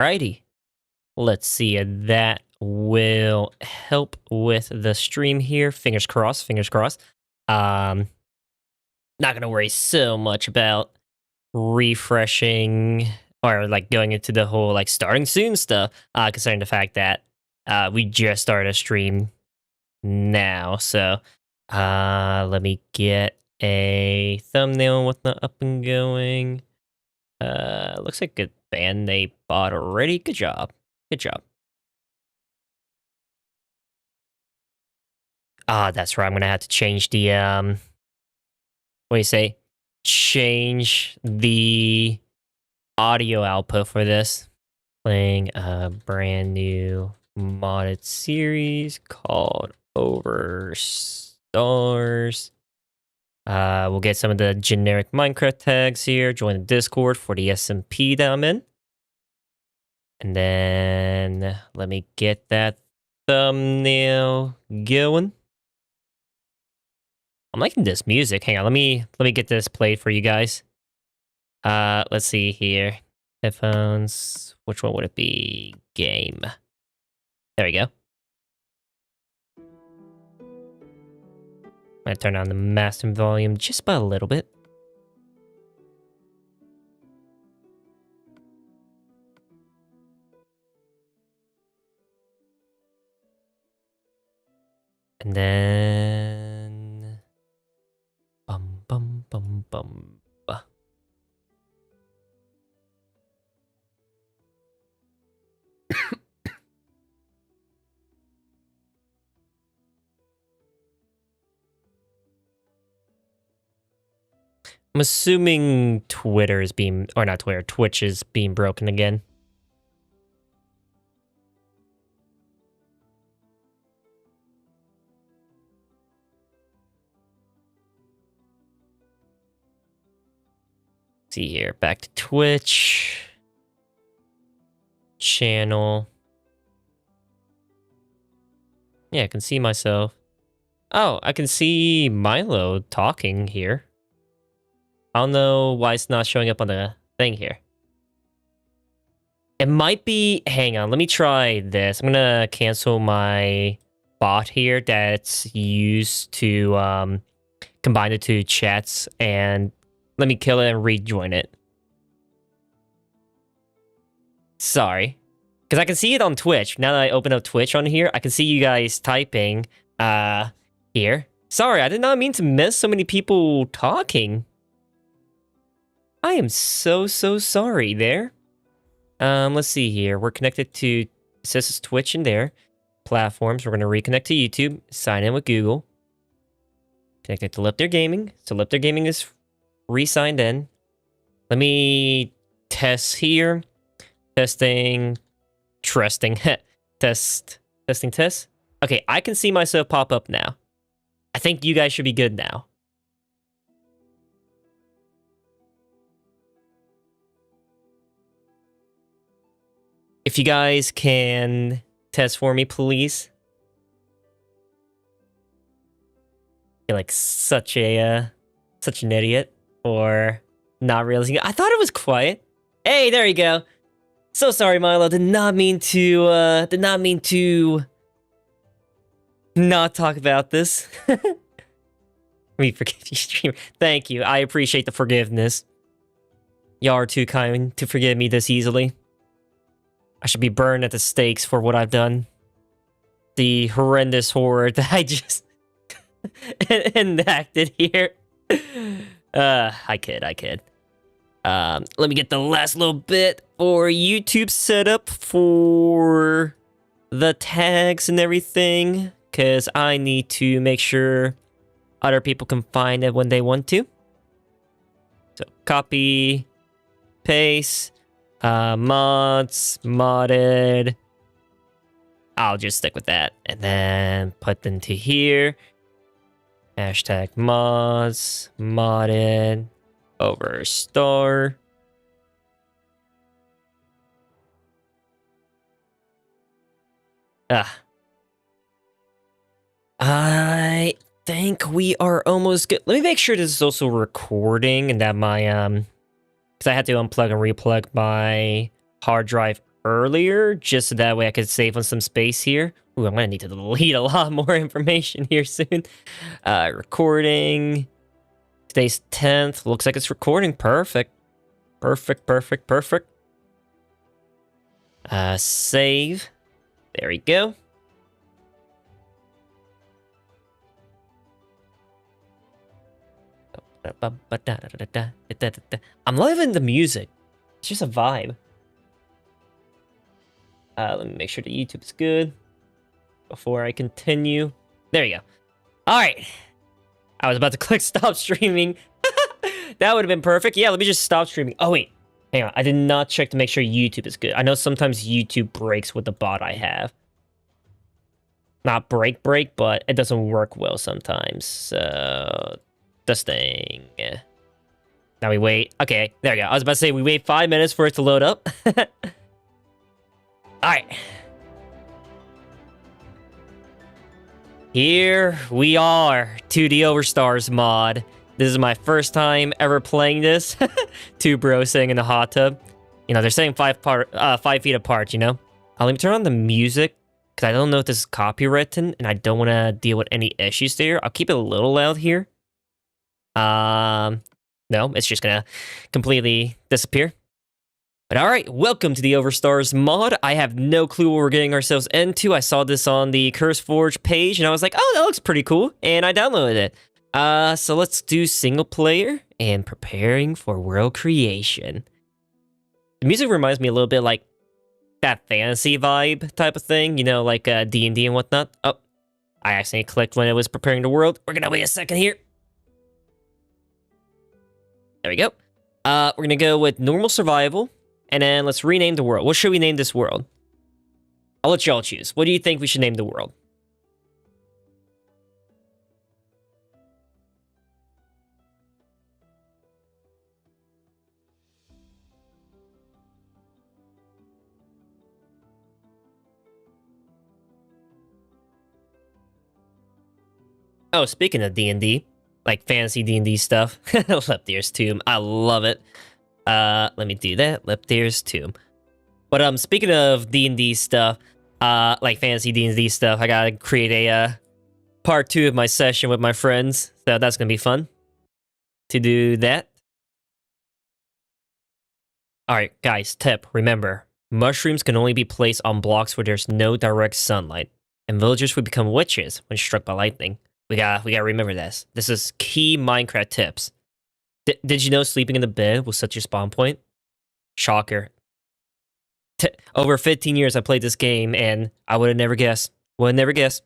Alrighty. Let's see. That will help with the stream here. Fingers crossed. Fingers crossed. Not gonna worry so much about refreshing or like going into the whole like starting soon stuff. Considering the fact that we just started a stream now. So let me get a thumbnail and whatnot up and going. Looks like a band they bought already. Good job. Good job. That's right. I'm gonna have to change the what do you say? Change the audio output for this. Playing a brand new modded series called Over Stars. We'll get some of the generic Minecraft tags here. Join the Discord for the SMP that I'm in. And then let me get that thumbnail going. I'm liking this music. Hang on, let me get this played for you guys. Let's see here. Headphones. Which one would it be? Game. There we go. I'm gonna turn on the master volume just by a little bit. And then bum bum bum bum. I'm assuming Twitter is being, or not Twitter, Twitch is being broken again. See here, back to Twitch. Channel. Yeah, I can see myself. Oh, I can see Milo talking here. I don't know why it's not showing up on the thing here. It might be... Hang on, let me try this. I'm gonna cancel my bot here that's used to combine the two chats, and let me kill it and rejoin it. Sorry. Because I can see it on Twitch. Now that I open up Twitch on here, I can see you guys typing here. Sorry, I did not mean to miss so many people talking. I am so sorry there. Let's see here. We're connected to, it says it's Twitch in there. Platforms, we're going to reconnect to YouTube. Sign in with Google. Connected to Lipter Gaming. So Lipter Gaming is re-signed in. Let me test here. Testing. Testing. Test. Okay, I can see myself pop up now. I think you guys should be good now. If you guys can test for me, please. You're like such an idiot for not realizing it. I thought it was quiet. Hey, there you go. So sorry, Milo. Did not mean to not talk about this. Let me forgive you, streamer. Thank you. I appreciate the forgiveness. Y'all are too kind to forgive me this easily. I should be burned at the stakes for what I've done. The horrendous horror that I just enacted here. I kid. Let me get the last little bit for YouTube set up for the tags and everything, because I need to make sure other people can find it when they want to. So copy, paste, mods, modded. I'll just stick with that, and then put them to here. Hashtag mods, modded, over star. I think we are almost good. Let me make sure this is also recording and that my because I had to unplug and replug my hard drive earlier, just so that way I could save on some space here. Ooh, I'm gonna need to delete a lot more information here soon. Recording. Today's 10th. Looks like it's recording. Perfect. Perfect, perfect, perfect. Save. There we go. I'm loving the music. It's just a vibe. Let me make sure the YouTube is good before I continue. There you go. All right. I was about to click stop streaming. That would have been perfect. Yeah, let me just stop streaming. Oh, wait. Hang on. I did not check to make sure YouTube is good. I know sometimes YouTube breaks with the bot I have. Not break, but it doesn't work well sometimes. So, this thing. Now we wait. Okay, there we go. I was about to say we wait 5 minutes for it to load up. All right. Here we are to the Overstars mod. This is my first time ever playing this. Two bros sitting in the hot tub. You know, they're sitting 5 feet apart, you know? Let me turn on the music, because I don't know if this is copywritten, and I don't want to deal with any issues there. I'll keep it a little loud here. No, it's just gonna completely disappear. But alright, welcome to the Overstars mod. I have no clue what we're getting ourselves into. I saw this on the CurseForge page, and I was like, oh, that looks pretty cool, and I downloaded it. So let's do single player and preparing for world creation. The music reminds me a little bit like that fantasy vibe type of thing, you know, like D&D and whatnot. Oh, I accidentally clicked when it was preparing the world. We're gonna wait a second here. There we go. We're gonna go with normal survival, and then let's rename the world. What should we name this world? I'll let y'all choose. What do you think we should name the world? Oh, speaking of D&D, like fantasy D&D stuff, Leptyr's Tomb, I love it. Let me do that, Leptyr's Tomb. But speaking of D&D stuff, like fantasy D&D stuff, I gotta create a part 2 of my session with my friends, so that's gonna be fun to do that. All right, guys, tip, remember, mushrooms can only be placed on blocks where there's no direct sunlight, and villagers would become witches when struck by lightning. We gotta remember this. This is key Minecraft tips. Did you know sleeping in the bed was such your spawn point? Shocker. Over 15 years I played this game, and I would have never guessed. Would have never guessed.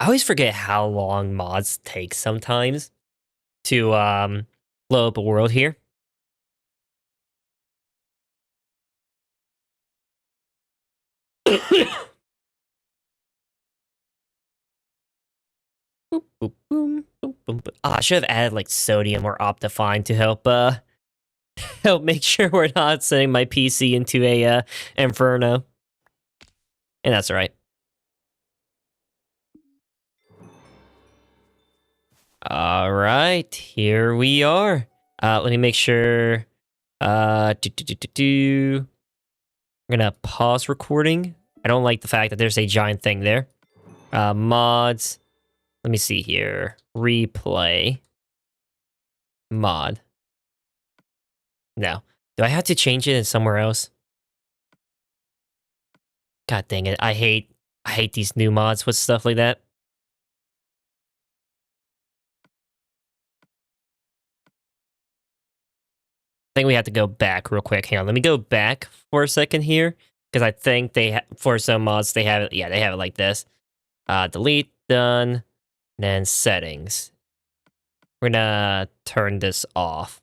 I always forget how long mods take sometimes to load up a world here. Boop, boop, boom, boop, boom, boop. Ah, I should have added like sodium or Optifine to help help make sure we're not sending my PC into a inferno. And that's all right. All right, here we are. Let me make sure. We're gonna pause recording. I don't like the fact that there's a giant thing there. Mods. Let me see here. Replay. Mod. No. Do I have to change it in somewhere else? God dang it. I hate these new mods with stuff like that. I think we have to go back real quick. Hang on, let me go back for a second here. Because I think for some mods, they have it, yeah, they have it like this. Delete, done, then settings. We're gonna turn this off.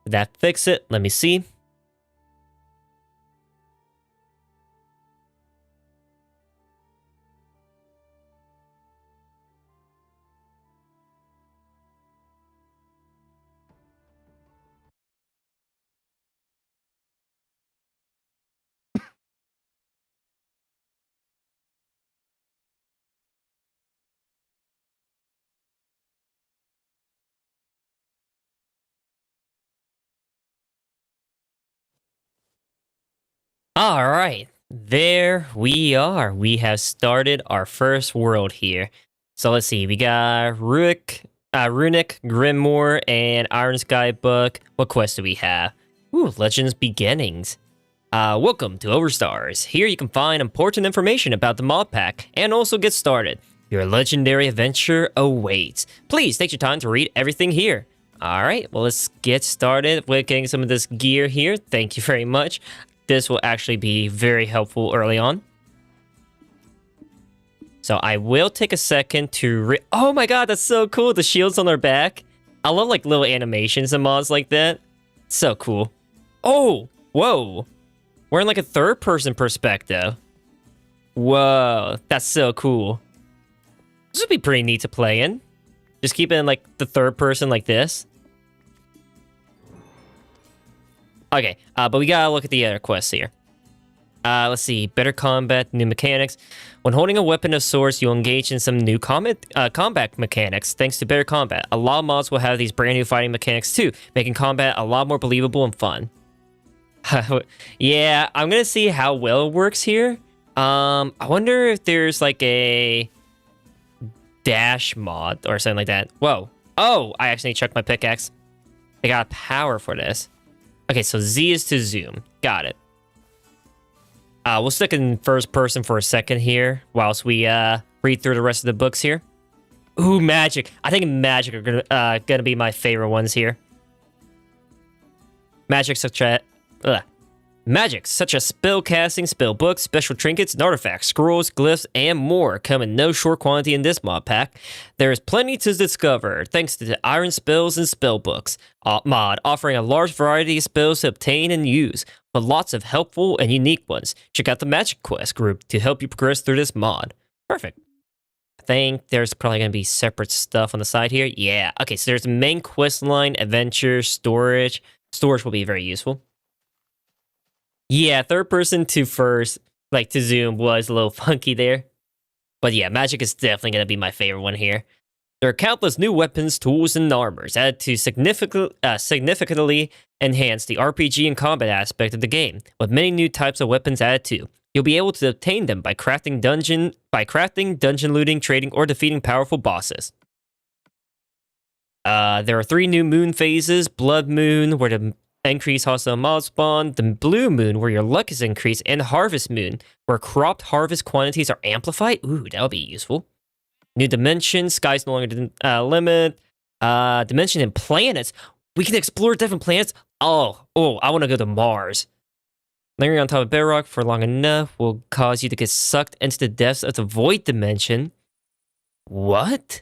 Did that fix it? Let me see. All right, there we are. We have started our first world here. So let's see. We got Runic, Grimoire, and Iron Sky Book. What quest do we have? Ooh, Legends Beginnings. Welcome to Overstars. Here you can find important information about the mod pack and also get started. Your legendary adventure awaits. Please take your time to read everything here. All right, well, let's get started with getting some of this gear here. Thank you very much. This will actually be very helpful early on. So I will take a second to oh my god, that's so cool. The shields on our back. I love like little animations and mods like that. So cool. Oh, whoa. We're in like a third person perspective. Whoa, that's so cool. This would be pretty neat to play in. Just keep it in like the third person like this. Okay, but we gotta look at the other quests here. Let's see. Better combat, new mechanics. When holding a weapon of sorts, you'll engage in some new combat mechanics. Thanks to better combat, a lot of mods will have these brand new fighting mechanics too, making combat a lot more believable and fun. Yeah, I'm gonna see how well it works here. I wonder if there's like a dash mod or something like that. Whoa. Oh, I actually checked my pickaxe. I got power for this. Okay, so Z is to zoom. Got it. We'll stick in first person for a second here whilst we read through the rest of the books here. Ooh, magic. I think magic are gonna be my favorite ones here. Magic such as spell casting, spell books, special trinkets and artifacts, scrolls, glyphs, and more come in no short quantity in this mod pack. There is plenty to discover thanks to the Iron Spells and Spell Books mod, offering a large variety of spells to obtain and use, but lots of helpful and unique ones. Check out the Magic Quest group to help you progress through this mod. Perfect. I think there's probably going to be separate stuff on the side here. Yeah. Okay, so there's the main quest line, adventure, storage. Storage will be very useful. Yeah, third person to first, like to zoom, was a little funky there. But yeah, magic is definitely going to be my favorite one here. There are countless new weapons, tools, and armors added to significantly enhance the RPG and combat aspect of the game, with many new types of weapons added too. You'll be able to obtain them by crafting, dungeon looting, trading, or defeating powerful bosses. There are 3 new moon phases: Blood Moon, where the increase hostile mob spawn; the Blue Moon, where your luck is increased; and Harvest Moon, where cropped harvest quantities are amplified. Ooh, that'll be useful. New dimension, sky's no longer the limit. Dimension and planets. We can explore different planets. Oh, I want to go to Mars. Lingering on top of bedrock for long enough will cause you to get sucked into the depths of the void dimension. What?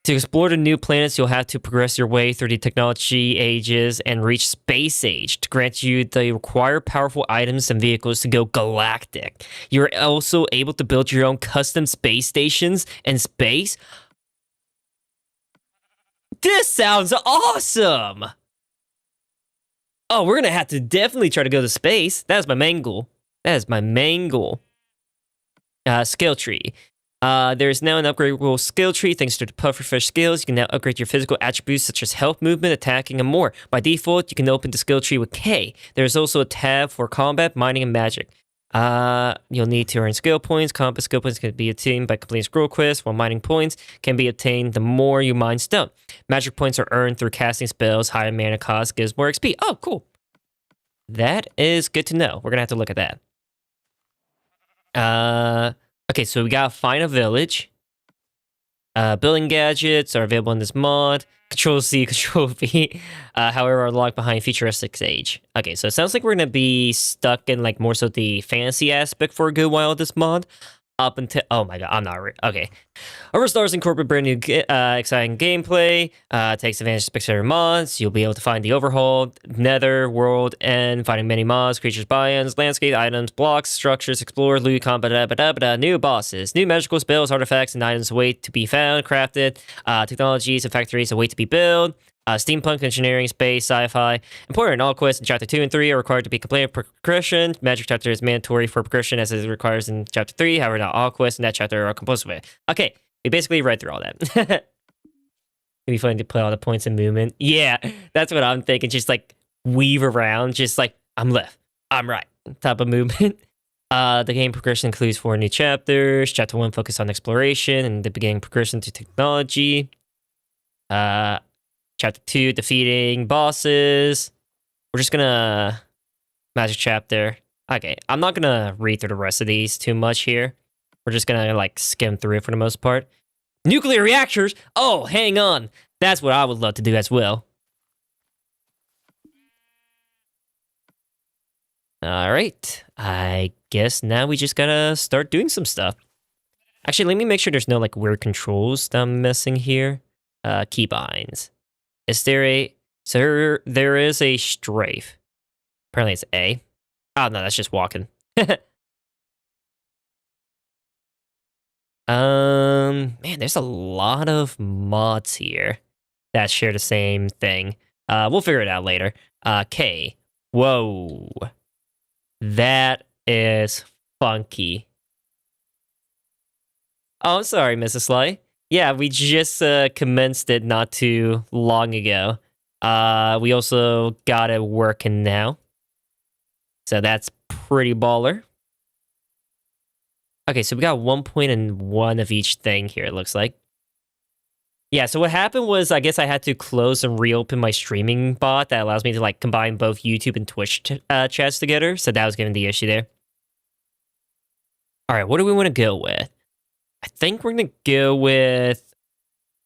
To explore the new planets, you'll have to progress your way through the technology ages and reach space age to grant you the required powerful items and vehicles to go galactic. You're also able to build your own custom space stations in space. This sounds awesome! Oh, we're gonna have to definitely try to go to space. That is my main goal. Skill tree. There's now an upgradable skill tree. Thanks to the pufferfish skills, you can now upgrade your physical attributes such as health, movement, attacking, and more. By default, you can open the skill tree with K. There's also a tab for combat, mining, and magic. You'll need to earn skill points. Combat skill points can be obtained by completing scroll quests, while mining points can be obtained the more you mine stone. Magic points are earned through casting spells. Higher mana cost gives more XP. Oh, cool. That is good to know. We're gonna have to look at that. Okay, so we gotta find a village. Building gadgets are available in this mod. Control-C, Control-V, however, are locked behind futuristic age. Okay, so it sounds like we're gonna be stuck in like more so the fantasy aspect for a good while of this mod. Up until, oh my god, I'm not okay. Overstars incorporate brand new exciting gameplay, takes advantage of spectator mods. You'll be able to find the overhauled nether world and finding many mods, creatures, biomes, landscape, items, blocks, structures, explore, loot, combat, new bosses, new magical spells, artifacts, and items await to be found, crafted, technologies and factories await to be built. Steampunk, engineering, space, sci-fi. Important, all quests in Chapter 2 and 3 are required to be completed per progression. Magic Chapter is mandatory for progression as it requires in Chapter 3. However, not all quests in that chapter are compulsory. Okay, we basically read through all that. It'd be fun to play all the points in movement. Yeah, that's what I'm thinking. Just like weave around, just like I'm left, I'm right, type of movement. The game progression includes 4 new chapters. Chapter 1 focus on exploration and the beginning progression to technology. Chapter 2 defeating bosses. We're just gonna magic chapter. Okay, I'm not gonna read through the rest of these too much here. We're just gonna like skim through it for the most part. Nuclear reactors? Oh, hang on. That's what I would love to do as well. All right, I guess now we just gotta start doing some stuff. Actually, let me make sure there's no like weird controls that I'm missing here. Keybinds. Is there a... So there is a strafe. Apparently it's A. Oh, no, that's just walking. Man, there's a lot of mods here that share the same thing. We'll figure it out later. K. Whoa. That is funky. Oh, I'm sorry, Mrs. Sly. Yeah, we just commenced it not too long ago. We also got it working now. So that's pretty baller. Okay, so we got 1 point and 1 of each thing here, it looks like. Yeah, so what happened was I guess I had to close and reopen my streaming bot that allows me to like combine both YouTube and Twitch chats together. So that was giving the issue there. All right, what do we want to go with? I think we're going to go with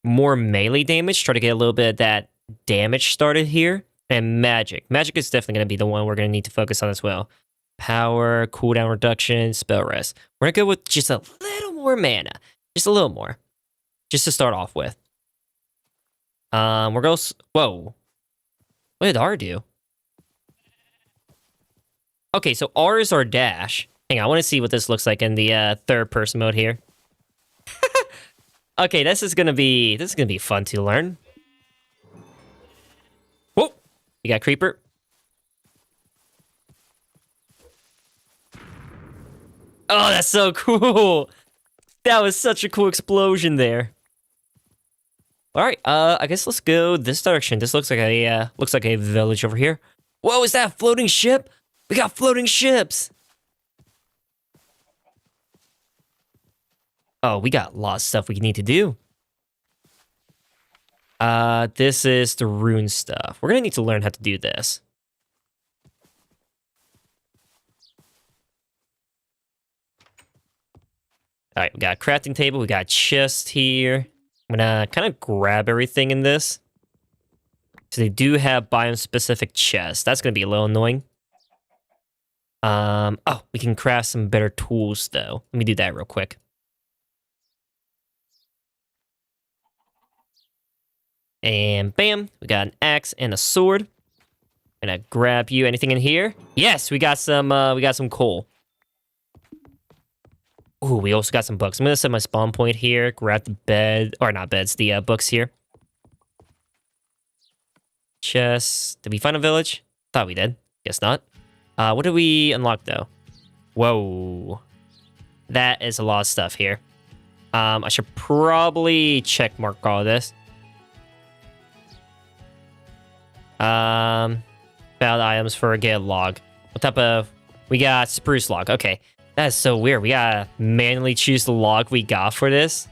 more melee damage. Try to get a little bit of that damage started here. And magic. Magic is definitely going to be the one we're going to need to focus on as well. Power, cooldown reduction, spell rest. We're going to go with just a little more mana. Just a little more. Just to start off with. We're going... Whoa. What did R do? Okay, so R is our dash. Hang on, I want to see what this looks like in the third person mode here. Okay, this is gonna be fun to learn. Whoa! You got creeper. Oh, that's so cool! That was such a cool explosion there. All right, I guess let's go this direction. This looks like a village over here. Whoa, is that a floating ship? We got floating ships. Oh, we got a lot of stuff we need to do. This is the rune stuff. We're gonna need to learn how to do this. All right, we got a crafting table. We got a chest here. I'm gonna kind of grab everything in this. So they do have biome-specific chests. That's gonna be a little annoying. Oh, we can craft some better tools though. Let me do that real quick. And bam, we got an axe and a sword. Gonna grab you. Anything in here? Yes, we got some coal. Ooh, we also got some books. I'm gonna set my spawn point here. Grab the bed, or not beds, the books here. Chest. Did we find a village? Thought we did. Guess not. What did we unlock though? Whoa, that is a lot of stuff here. I should probably check mark all of this. Found items for a get log. What type of... We got spruce log. Okay. That is so weird. We gotta manually choose the log we got for this.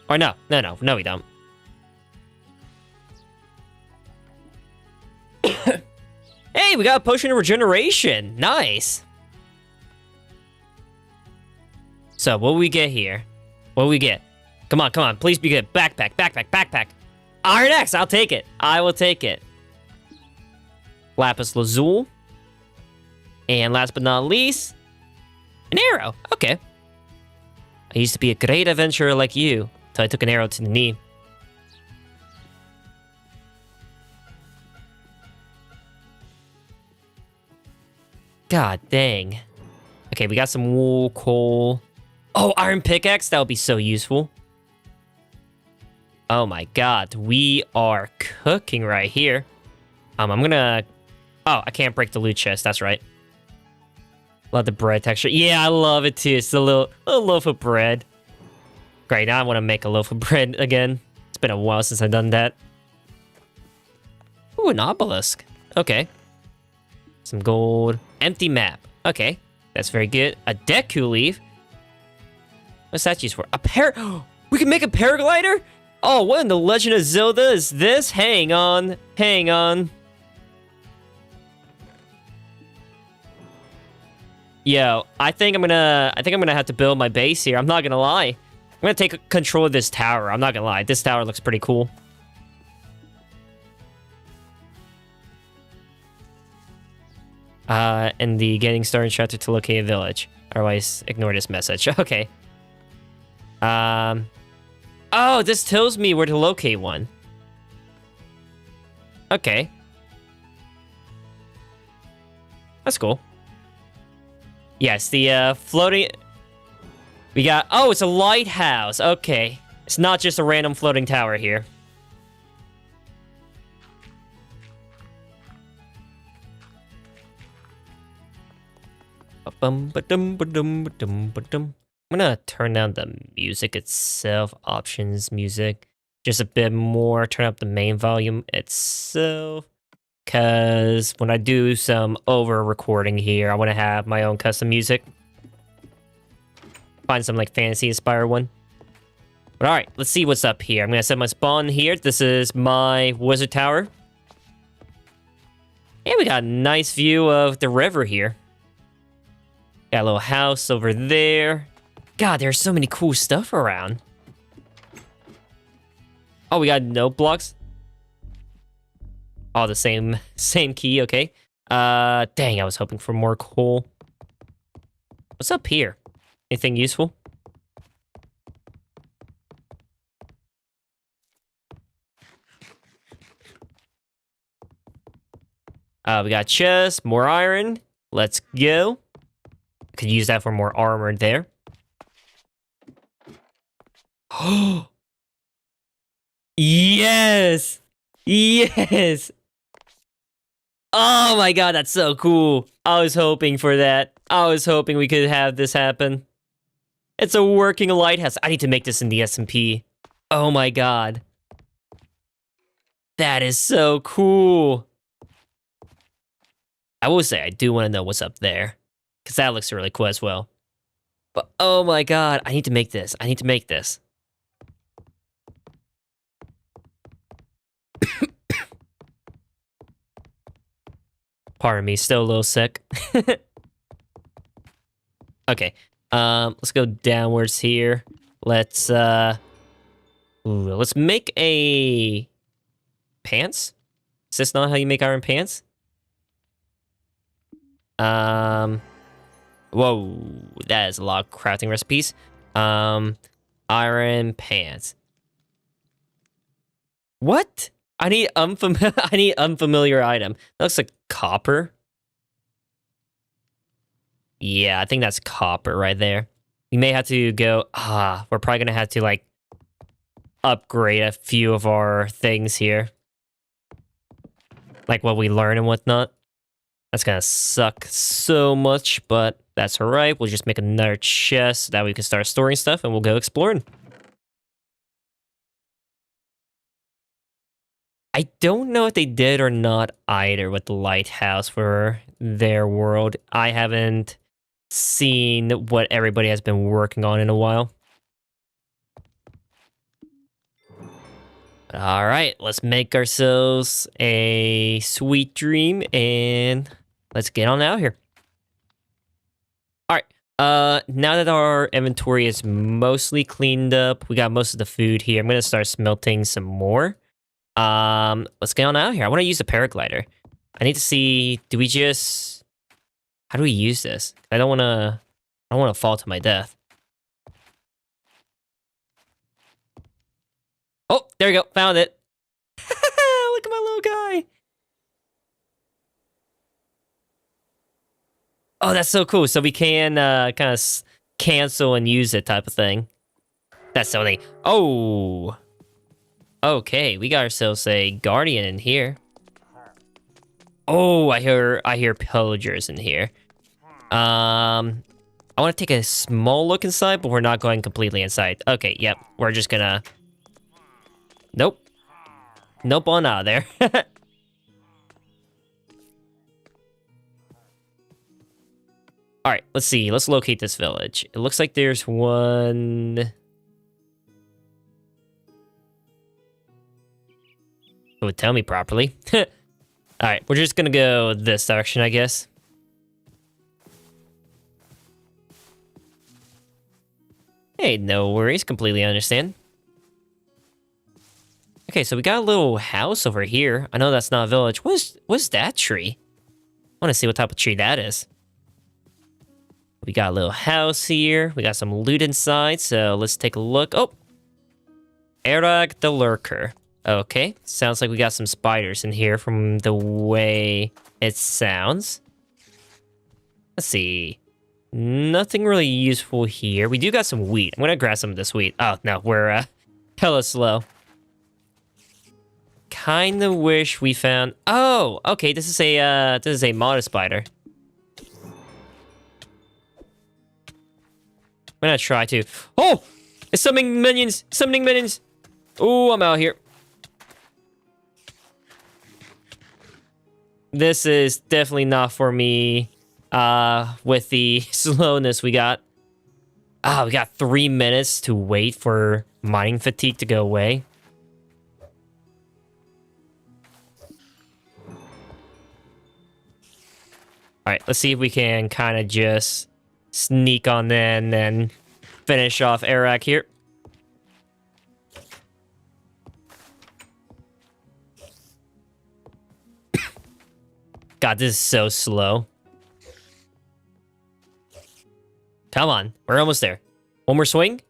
Or no, we don't. Hey, we got a potion of regeneration. Nice. So, what do we get here? What do we get? Come on. Please be good. Backpack. Iron Axe, I'll take it. I will take it. Lapis Lazuli. And last but not least, an arrow. Okay. I used to be a great adventurer like you, till I took an arrow to the knee. God dang. Okay, we got some wool, coal. Oh, iron pickaxe, that would be so useful. Oh my god, we are cooking right here. I'm gonna... Oh, I can't break the loot chest, that's right. Love the bread texture. Yeah, I love it too. It's a little loaf of bread. Great, now I want to make a loaf of bread again. It's been a while since I've done that. Ooh, an obelisk. Okay. Some gold. Empty map. Okay, that's very good. A Deku leaf. What's that used for? We can make a paraglider? Oh, what in the Legend of Zelda is this? Hang on. Hang on. Yo, I think I'm gonna have to build my base here. I'm not gonna lie. I'm gonna take control of this tower. I'm not gonna lie. This tower looks pretty cool. And the getting started instructor to locate a village. Otherwise, ignore this message. Okay. Oh, this tells me where to locate one. Okay. That's cool. Yes, the floating... We got... Oh, it's a lighthouse. Okay. It's not just a random floating tower here. I'm gonna turn down the music itself. Options, music. Just a bit more. Turn up the main volume itself. Because when I do some over-recording here, I want to have my own custom music. Find some, like, fantasy-inspired one. But alright, let's see what's up here. I'm going to set my spawn here. This is my wizard tower. And we got a nice view of the river here. Got a little house over there. God, there's so many cool stuff around. Oh, we got note blocks. All the same key, okay. Dang, I was hoping for more coal. What's up here? Anything useful? We got chest, more iron. Let's go. Could use that for more armor there. Oh, yes! Yes! Oh my god, that's so cool. I was hoping for that. I was hoping we could have this happen. It's a working lighthouse. I need to make this in the SMP. Oh my god. That is so cool. I will say, I do want to know what's up there. Because that looks really cool as well. But oh my god, I need to make this. I need to make this. Pardon me, still a little sick. Okay, let's go downwards here. Let's make a pants. Is this not how you make iron pants? Whoa, that is a lot of crafting recipes. Iron pants. What? I need unfamiliar item. That looks like copper. Yeah, I think that's copper right there. We may have to go... we're probably gonna have to, like, upgrade a few of our things here. Like what we learn and whatnot. That's gonna suck so much, but that's alright. We'll just make another chest so that we can start storing stuff and we'll go exploring. I don't know if they did or not either with the lighthouse for their world. I haven't seen what everybody has been working on in a while. All right, let's make ourselves a sweet dream and let's get on out here. All right, now that our inventory is mostly cleaned up, we got most of the food here. I'm gonna start smelting some more. Let's get on out here. I want to use a paraglider. I need to see, how do we use this? I don't want to fall to my death. Oh, there we go. Found it. Look at my little guy. Oh, that's so cool. So we can kind of cancel and use it type of thing. That's so neat. Oh. Okay, we got ourselves a guardian in here. Oh, I hear pillagers in here. I want to take a small look inside, but we're not going completely inside. Okay, yep. We're just gonna... Nope. Nope on out of there. All right, let's see. Let's locate this village. It looks like there's one. It would tell me properly. All right, we're just gonna go this direction, I guess. Hey, no worries. Completely understand. Okay, so we got a little house over here. I know that's not a village. What's that tree? I want to see what type of tree that is. We got a little house here. We got some loot inside, so let's take a look. Oh! Erag the Lurker. Okay, sounds like we got some spiders in here from the way it sounds. Let's see. Nothing really useful here. We do got some wheat. I'm gonna grab some of this wheat. Oh, no, we're hella slow. Kinda wish we found... Oh, okay, this is a modest spider. I'm gonna try to... Oh! It's summoning minions! Summoning minions! Oh, I'm out here. This is definitely not for me, with the slowness we got. Ah, we got 3 minutes to wait for mining fatigue to go away. Alright, let's see if we can kind of just sneak on in and then finish off Erag here. God, this is so slow. Come on, we're almost there. One more swing.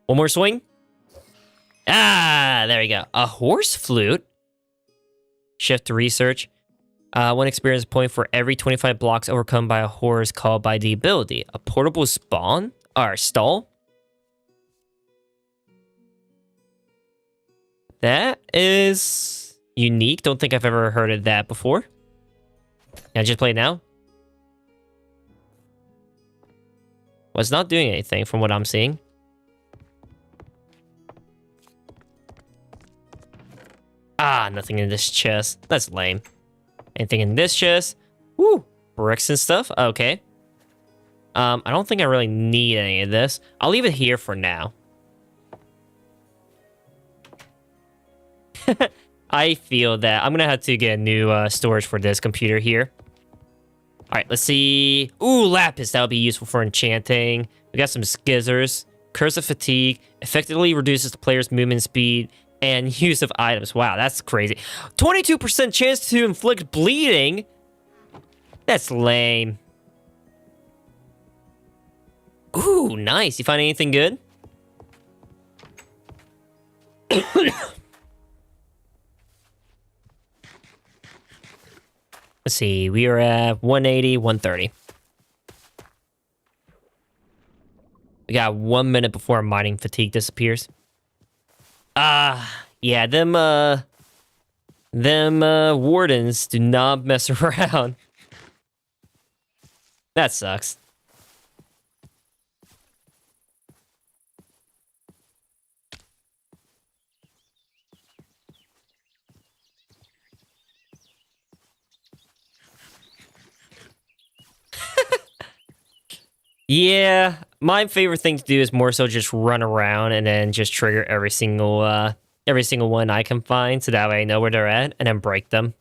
One more swing. Ah, there we go. A horse flute. Shift to research. 1 experience point for every 25 blocks overcome by a horse called by the ability. A portable spawn? Or stall? That is unique. Don't think I've ever heard of that before. Can I just play it now? Well, it's not doing anything from what I'm seeing. Ah, nothing in this chest. That's lame. Anything in this chest? Woo! Bricks and stuff? Okay. I don't think I really need any of this. I'll leave it here for now. I feel that I'm gonna have to get a new storage for this computer here. Alright, let's see. Ooh, lapis. That'll be useful for enchanting. We got some skizzers. Curse of Fatigue. Effectively reduces the player's movement speed and use of items. Wow, that's crazy. 22% chance to inflict bleeding? That's lame. Ooh, nice. You find anything good? Let's see. We are at 180, 130. We got 1 minute before mining fatigue disappears. Yeah, them wardens do not mess around. That sucks. Yeah, my favorite thing to do is more so just run around and then just trigger every single one I can find, so that way I know where they're at and then break them.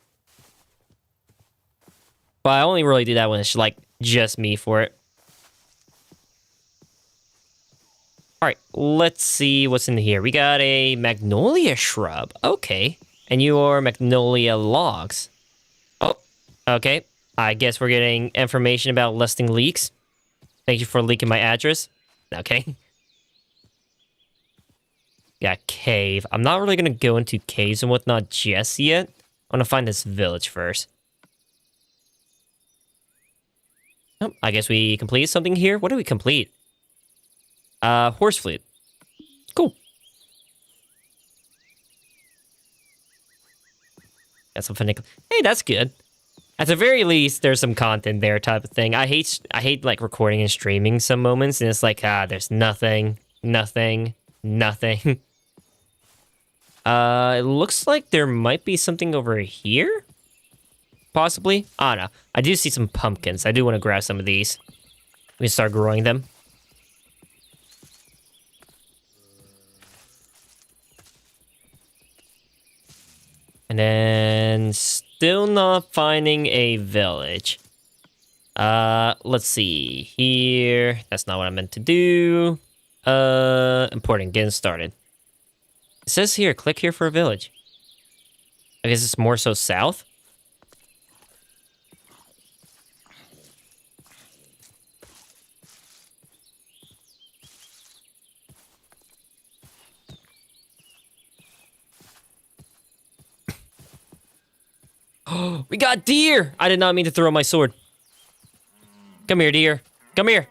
But I only really do that when it's like just me for it. Alright, let's see what's in here. We got a magnolia shrub. Okay. And you are magnolia logs. Oh, okay. I guess we're getting information about listing leaks. Thank you for leaking my address. Okay. Yeah, cave. I'm not really going to go into caves and whatnot just yet. I want to find this village first. Oh, I guess we completed something here. What did we complete? Horse flute. Cool. Got some finical. Hey, that's good. At the very least, there's some content there type of thing. I hate like recording and streaming some moments, and it's like, there's nothing. It looks like there might be something over here? Possibly? I don't know. I do see some pumpkins. I do want to grab some of these. We can start growing them. And then still not finding a village. Let's see here. That's not what I meant to do. Importing, getting started. It says here, click here for a village. I guess it's more so south. Oh, we got deer! I did not mean to throw my sword. Come here, deer. Come here.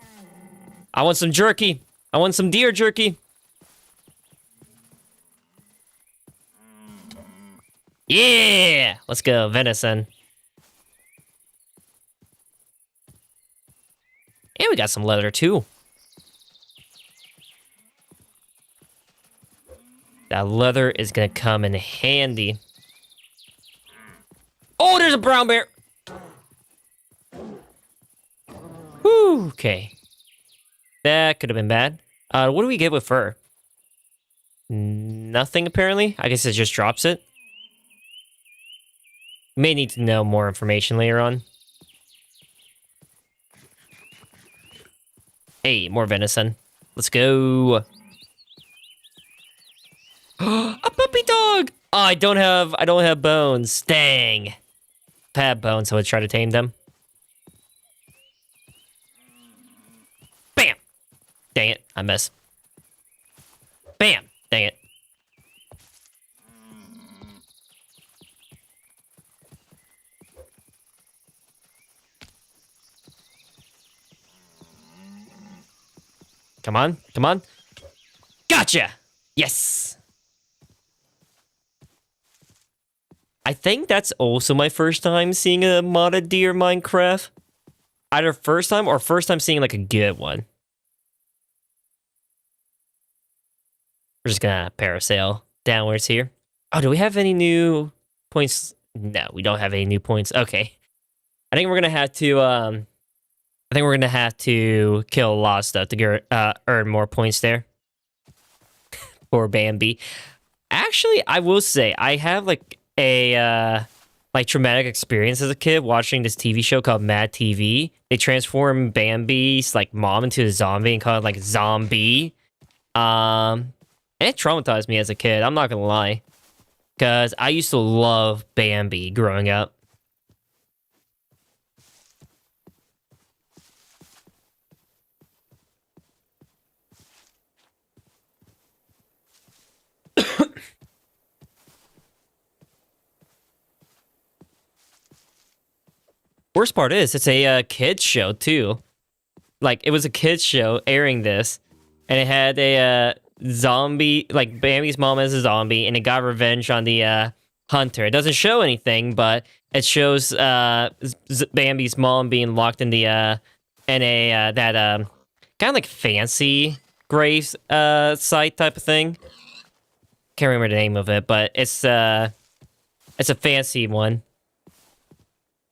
I want some jerky. I want some deer jerky. Yeah! Let's go, venison. And we got some leather, too. That leather is gonna come in handy. Oh, there's a brown bear! Whew, okay. That could have been bad. What do we get with fur? Nothing, apparently. I guess it just drops it. May need to know more information later on. Hey, more venison. Let's go. A puppy dog! Oh, I don't have bones. Dang. If I had bones, I would try to tame them. Bam! Dang it, I missed. Bam! Dang it. Come on, come on. Gotcha! Yes! I think that's also my first time seeing a modded deer Minecraft. Either first time or first time seeing like a good one. We're just gonna parasail downwards here. Oh, do we have any new points? No, we don't have any new points. Okay. I think we're gonna have to kill a lot of stuff to get, earn more points there. Poor Bambi. Actually, I will say I have like a traumatic experience as a kid watching this TV show called Mad TV. They transform Bambi's like mom into a zombie and call it like Zombie. And it traumatized me as a kid. I'm not gonna lie, because I used to love Bambi growing up. Worst part is, it's a kids show too. Like, it was a kids show airing this, and it had a zombie, like Bambi's mom as a zombie, and it got revenge on the hunter. It doesn't show anything, but it shows Bambi's mom being locked in the that kind of like fancy grave site type of thing. Can't remember the name of it, but it's a fancy one.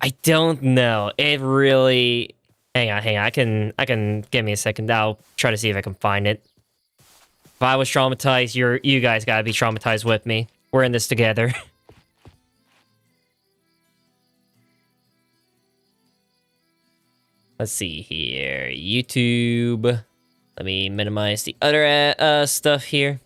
I don't know. It really... Hang on. I can give me a second. I'll try to see if I can find it. If I was traumatized, you guys gotta be traumatized with me. We're in this together. Let's see here. YouTube. Let me minimize the other stuff here.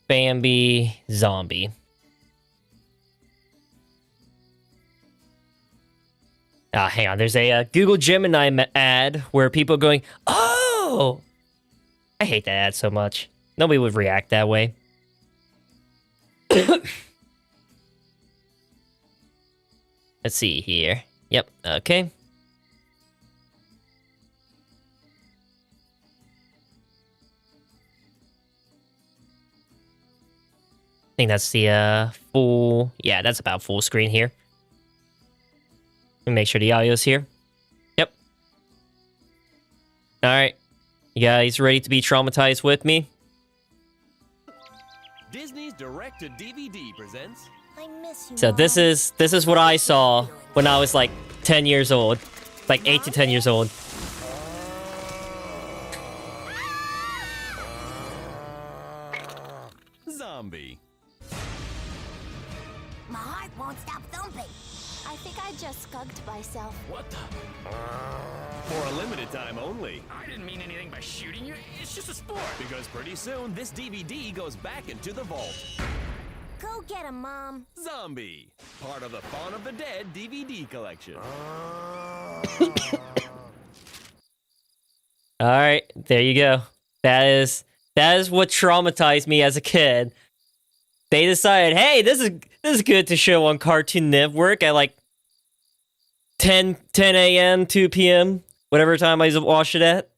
Bambi zombie. Hang on. There's a Google Gemini ad where people are going, "Oh!" I hate that ad so much. Nobody would react that way. Let's see here. Yep. Okay. I think that's the full... Yeah, that's about full screen here. Let me make sure the audio's here. Yep. Alright. You guys ready to be traumatized with me? Disney's Direct to DVD presents. I miss you. So Mom. this is what I saw when I was like 10 years old. Like 8 to 10 years old. Zombie. My heart won't stop thumping. I think I just skunked myself. What the? For a limited time only. I didn't mean anything by shooting you. It's just a sport. Because pretty soon, this DVD goes back into the vault. Go get him, Mom. Zombie. Part of the Fawn of the Dead DVD collection. All right, there you go. That is what traumatized me as a kid. They decided, hey, this is good to show on Cartoon Network at like 10 a.m., 2 p.m., whatever time I watched it at.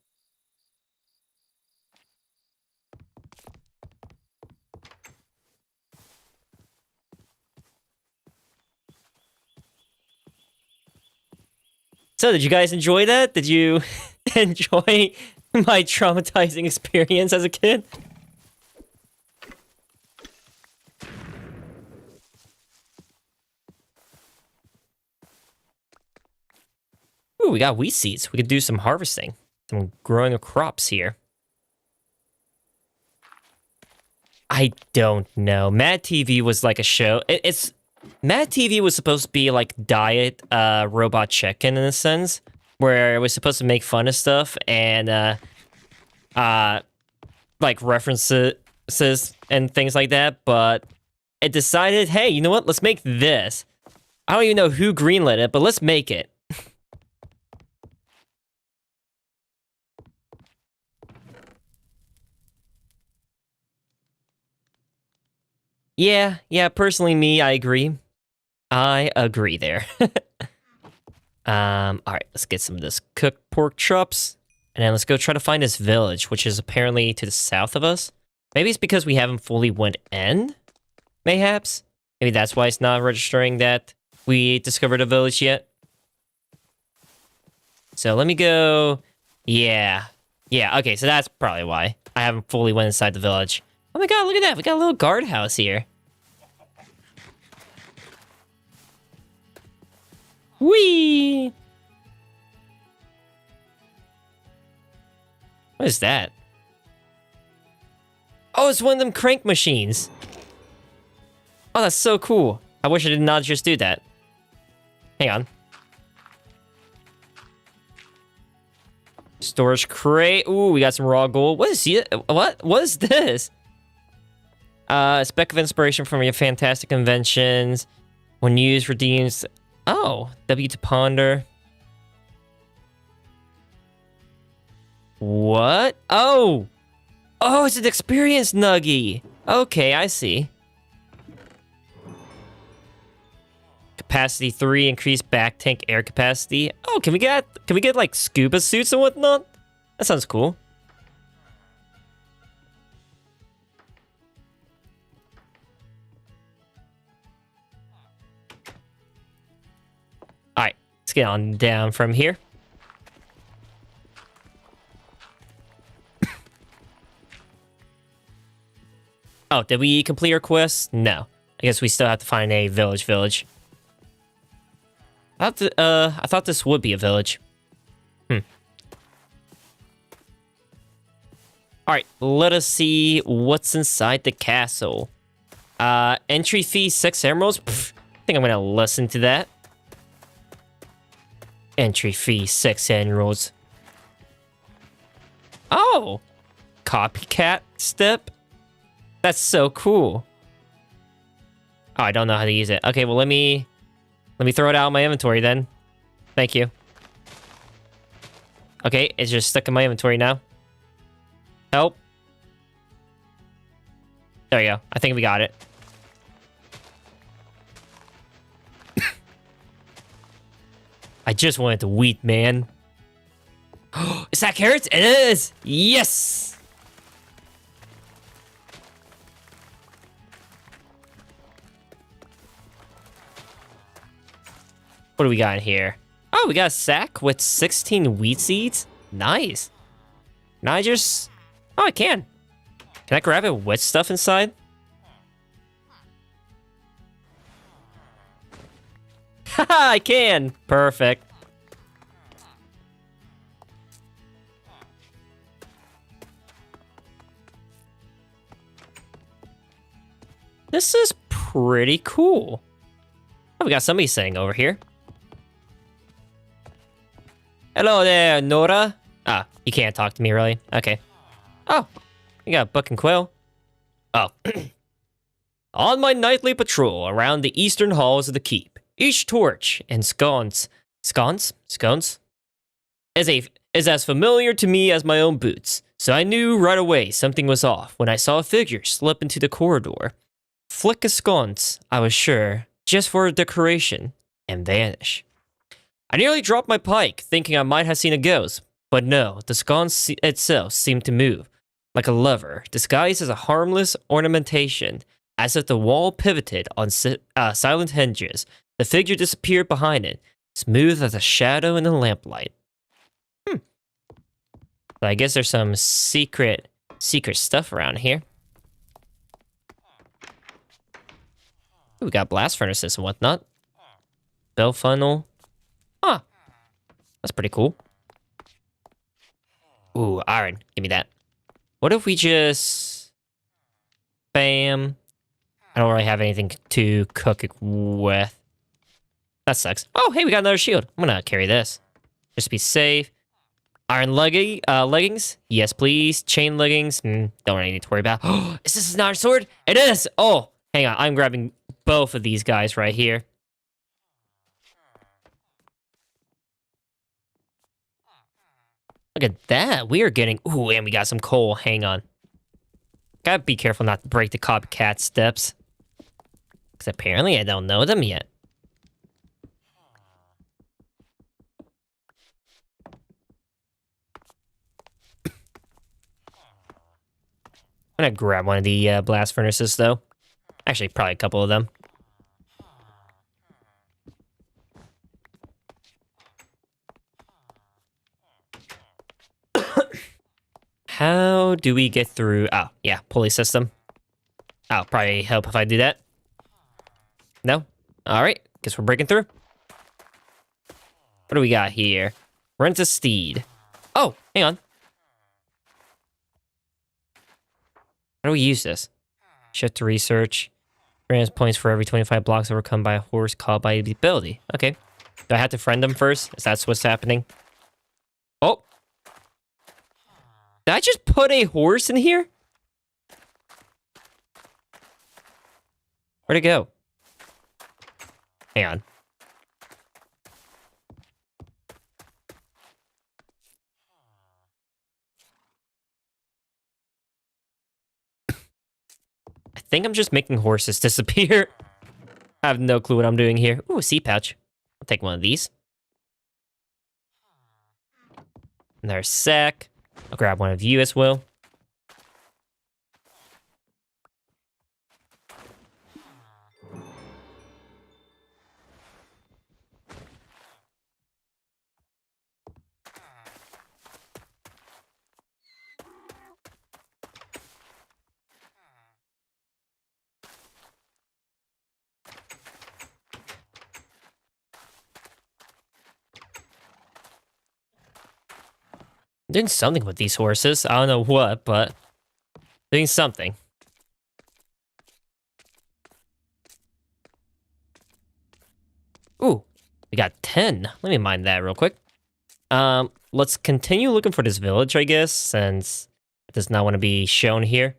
So, did you guys enjoy that? Did you enjoy my traumatizing experience as a kid? Ooh, we got wheat seeds. We could do some harvesting, some growing of crops here. I don't know. Mad TV was like a show. Mad TV was supposed to be like Diet Robot Chicken in a sense, where it was supposed to make fun of stuff and like references and things like that. But it decided, hey, you know what? Let's make this. I don't even know who greenlit it, but let's make it. Yeah, personally me, I agree. I agree there. Alright, let's get some of this cooked pork chops. And then let's go try to find this village, which is apparently to the south of us. Maybe it's because we haven't fully went in? Mayhaps? Maybe that's why it's not registering that we discovered a village yet. So let me go... Yeah, okay, so that's probably why. I haven't fully went inside the village. Oh my god, look at that. We got a little guardhouse here. Whee! What is that? Oh, it's one of them crank machines. Oh, that's so cool. I wish I did not just do that. Hang on. Storage crate. Ooh, we got some raw gold. What is it? What is this? A speck of inspiration from your fantastic inventions. When used, redeems... Oh, W to ponder. What? Oh! Oh, it's an experience nuggie! Okay, I see. Capacity 3, increased back tank air capacity. Oh, can we get like scuba suits and whatnot? That sounds cool. Alright, let's get on down from here. Oh, did we complete our quest? No. I guess we still have to find a village. I thought this would be a village. Alright, let us see what's inside the castle. Entry fee 6 emeralds? Pfft, I think I'm gonna listen to that. Entry fee 6 emeralds. Oh! Copycat step? That's so cool. Oh, I don't know how to use it. Okay, well, let me throw it out of my inventory then. Thank you. Okay, it's just stuck in my inventory now. Help. There you go. I think we got it. I just wanted the wheat, man. Is that carrots? It is! Yes! What do we got in here? Oh, we got a sack with 16 wheat seeds. Nice. Now I just... Oh, I can. Can I grab it with stuff inside? Haha, I can. Perfect. This is pretty cool. Oh, we got somebody sitting over here. Hello there, Nora. Ah, you can't talk to me, really? Okay. Oh, you got Buck and Quill. Oh. On my nightly patrol around the eastern halls of the keep, each torch and sconce is as familiar to me as my own boots. So I knew right away something was off when I saw a figure slip into the corridor, flick a sconce, I was sure, just for a decoration, and vanish. I nearly dropped my pike, thinking I might have seen a ghost, but no, the sconce itself seemed to move, like a lever, disguised as a harmless ornamentation, as if the wall pivoted on silent hinges. The figure disappeared behind it, smooth as a shadow in the lamplight. So I guess there's some secret stuff around here. Ooh, we got blast furnaces and whatnot. Bell funnel. Huh. That's pretty cool. Ooh, iron. Give me that. What if we just... Bam. I don't really have anything to cook it with. That sucks. Oh, hey, we got another shield. I'm gonna carry this. Just to be safe. Iron leggings? Yes, please. Chain leggings? Don't really need to worry about. Oh, is this an iron sword? It is! Oh, hang on. I'm grabbing both of these guys right here. Look at that. We are getting... Ooh, and we got some coal. Hang on. Gotta be careful not to break the copycat steps. Because apparently I don't know them yet. I'm gonna grab one of the blast furnaces, though. Actually, probably a couple of them. How do we get through? Oh, yeah, pulley system. I'll probably help if I do that. No? Alright, guess we're breaking through. What do we got here? Rent a steed. Oh, hang on. How do we use this? Shift to research. Grants points for every 25 blocks overcome by a horse called by the ability. Okay. Do I have to friend them first? Is that what's happening? Oh. Did I just put a horse in here? Where'd it go? Hang on. I think I'm just making horses disappear. I have no clue what I'm doing here. Ooh, a sea pouch. I'll take one of these. And there's sack. I'll grab one of you as well. I'm doing something with these horses. I don't know what, but doing something. Ooh, we got 10. Let me mine that real quick. Let's continue looking for this village, I guess, since it does not want to be shown here.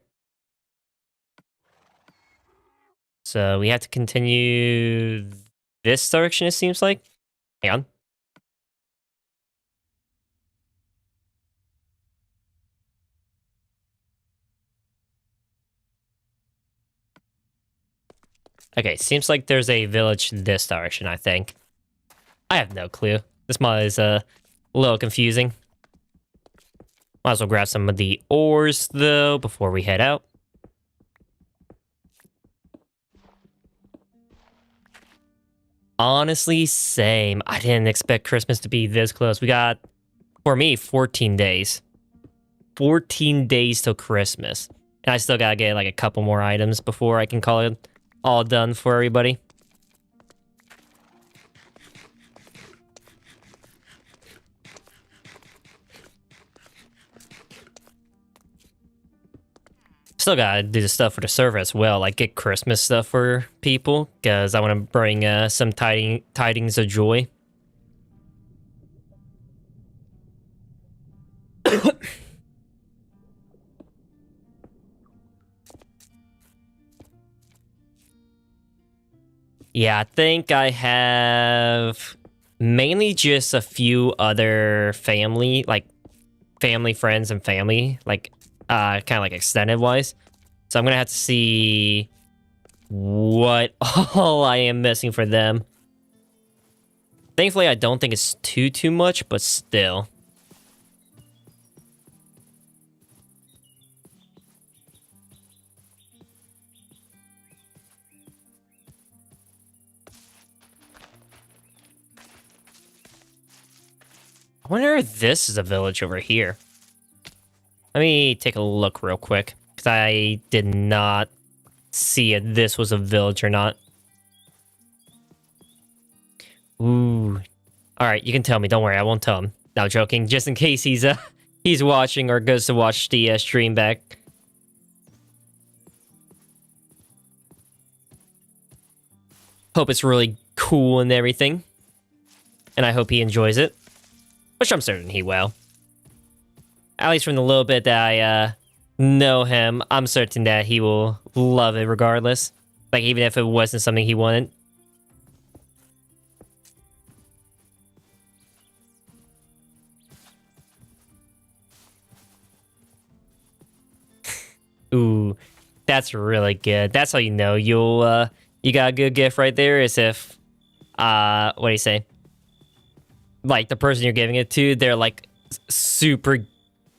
So we have to continue this direction, it seems like. Hang on. Okay, seems like there's a village this direction, I think. I have no clue. This mod is a little confusing. Might as well grab some of the ores, though, before we head out. Honestly, same. I didn't expect Christmas to be this close. We got, for me, 14 days. 14 days till Christmas. And I still gotta get, like, a couple more items before I can call it all done for everybody. still gotta do the stuff for the server as well, like get Christmas stuff for people, because I want to bring some tidings of joy. Yeah, I think I have mainly just a few other family, like family, friends, and family, like kind of like extended wise. So I'm gonna have to see what all I am missing for them. Thankfully, I don't think it's too much, but still. I wonder if this is a village over here. Let me take a look real quick, because I did not see if this was a village or not. Ooh. Alright, you can tell me. Don't worry, I won't tell him. No, joking. Just in case he's watching or goes to watch the stream back. Hope it's really cool and everything. And I hope he enjoys it. Which I'm certain he will. At least from the little bit that I know him, I'm certain that he will love it regardless. Like, even if it wasn't something he wanted. Ooh, that's really good. That's how you know you got a good gift right there, is if, what do you say? Like, the person you're giving it to, they're, like, super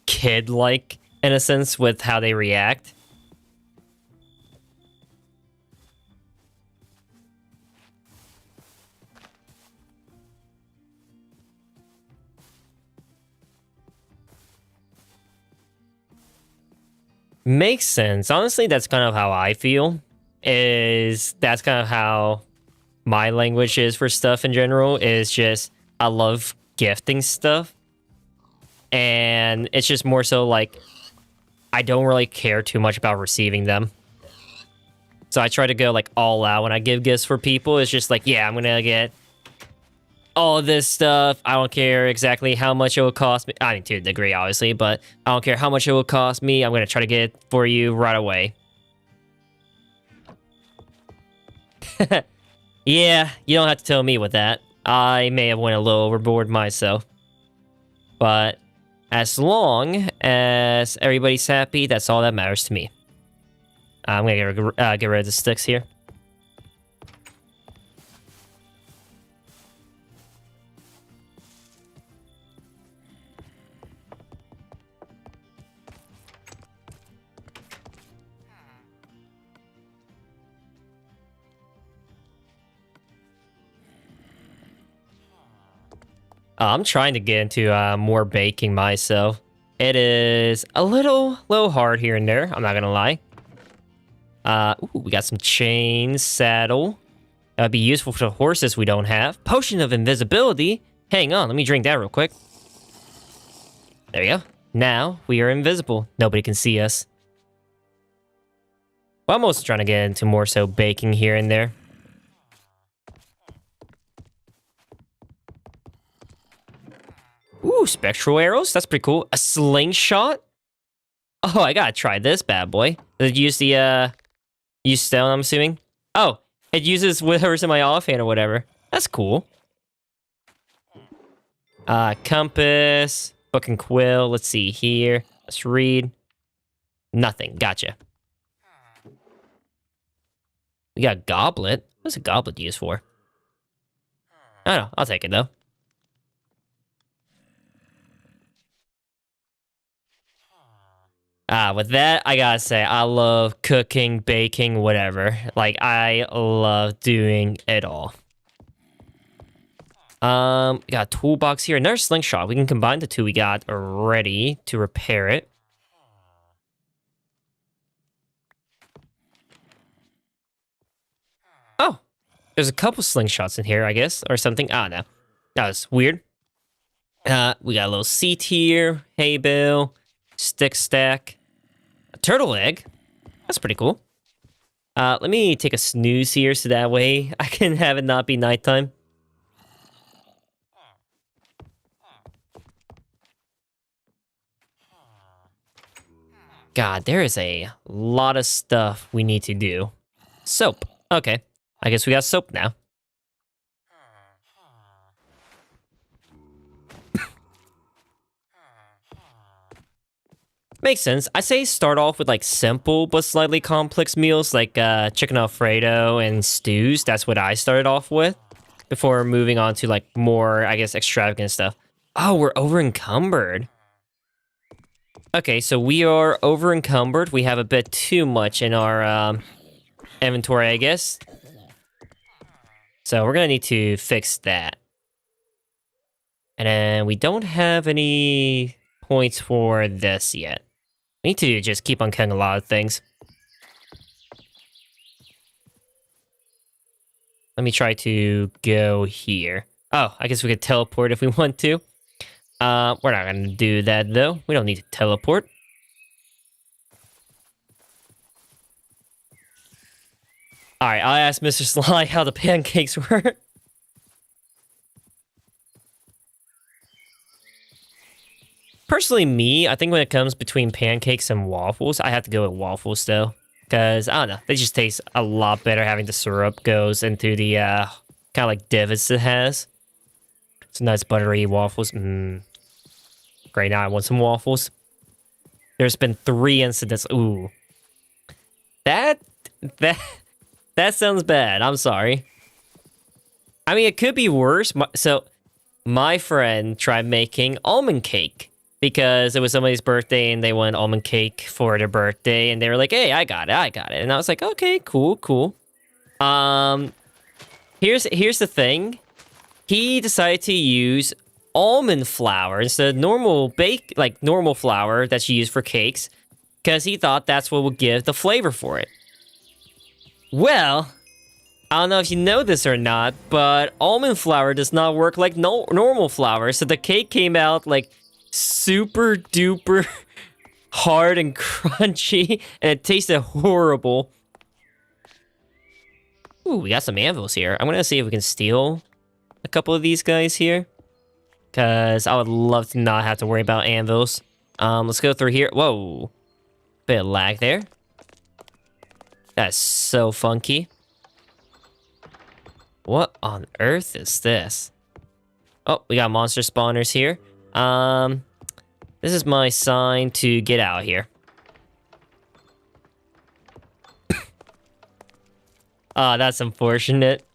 kid-like, in a sense, with how they react. Makes sense. Honestly, that's kind of how I feel. That's kind of how my language is for stuff in general, is just... I love gifting stuff, and it's just more so like I don't really care too much about receiving them. So I try to go like all out when I give gifts for people. It's just like, yeah, I'm gonna get all of this stuff. I don't care exactly how much it will cost me. I mean, to a degree, obviously, but I don't care how much it will cost me. I'm gonna try to get it for you right away. Yeah, you don't have to tell me with that. I may have went a little overboard myself. But as long as everybody's happy, that's all that matters to me. I'm gonna get rid of the sticks here. I'm trying to get into more baking myself. It is a little hard here and there, I'm not gonna lie. Ooh, we got some chains, saddle. That would be useful for the horses we don't have. Potion of invisibility. Hang on, let me drink that real quick. There you go. Now we are invisible. Nobody can see us. Well, I'm also trying to get into more so baking here and there. Ooh, spectral arrows. That's pretty cool. A slingshot? Oh, I gotta try this bad boy. Does it use the, use stone, I'm assuming? Oh, it uses whatever's in my offhand or whatever. That's cool. Compass, book and quill. Let's see here. Let's read. Nothing. Gotcha. We got a goblet. What's a goblet used for? I don't know. I'll take it, though. With that, I gotta say, I love cooking, baking, whatever. Like, I love doing it all. We got a toolbox here. Another slingshot. We can combine the two we got already to repair it. Oh, there's a couple slingshots in here, I guess, or something. I don't know. That was weird. We got a little seat here, hay bale, stick stack, a turtle egg. That's pretty cool. Let me take a snooze here so that way I can have it not be nighttime. God, there is a lot of stuff we need to do. Soap. Okay. I guess we got soap now. Makes sense. I say start off with like simple but slightly complex meals like chicken Alfredo and stews. That's what I started off with before moving on to like more, I guess, extravagant stuff. Oh, we're over encumbered. Okay, so we are over encumbered. We have a bit too much in our inventory, I guess. So we're gonna need to fix that. And then we don't have any points for this yet. We need to just keep on cutting a lot of things. Let me try to go here. Oh, I guess we could teleport if we want to. We're not gonna do that though. We don't need to teleport. Alright, I'll ask Mr. Sly how the pancakes were. Personally, me, I think when it comes between pancakes and waffles, I have to go with waffles though. Because, I don't know, they just taste a lot better having the syrup goes into the kind of like divots it has. Some nice buttery waffles. Great, now I want some waffles. There's been 3 incidents. Ooh. That sounds bad. I'm sorry. I mean, it could be worse. So, my friend tried making almond cake because it was somebody's birthday and they wanted almond cake for their birthday. And they were like, hey, I got it. And I was like, okay, cool. Here's the thing. He decided to use almond flour instead of normal normal flour that you use for cakes because he thought that's what would give the flavor for it. Well, I don't know if you know this or not, but almond flour does not work like normal flour, so the cake came out like super duper hard and crunchy, and it tasted horrible. Ooh, we got some anvils here. I'm gonna see if we can steal a couple of these guys here, because I would love to not have to worry about anvils. Let's go through here. Whoa, bit of lag there. That's so funky. What on earth is this? Oh, we got monster spawners here. This is my sign to get out here. That's unfortunate.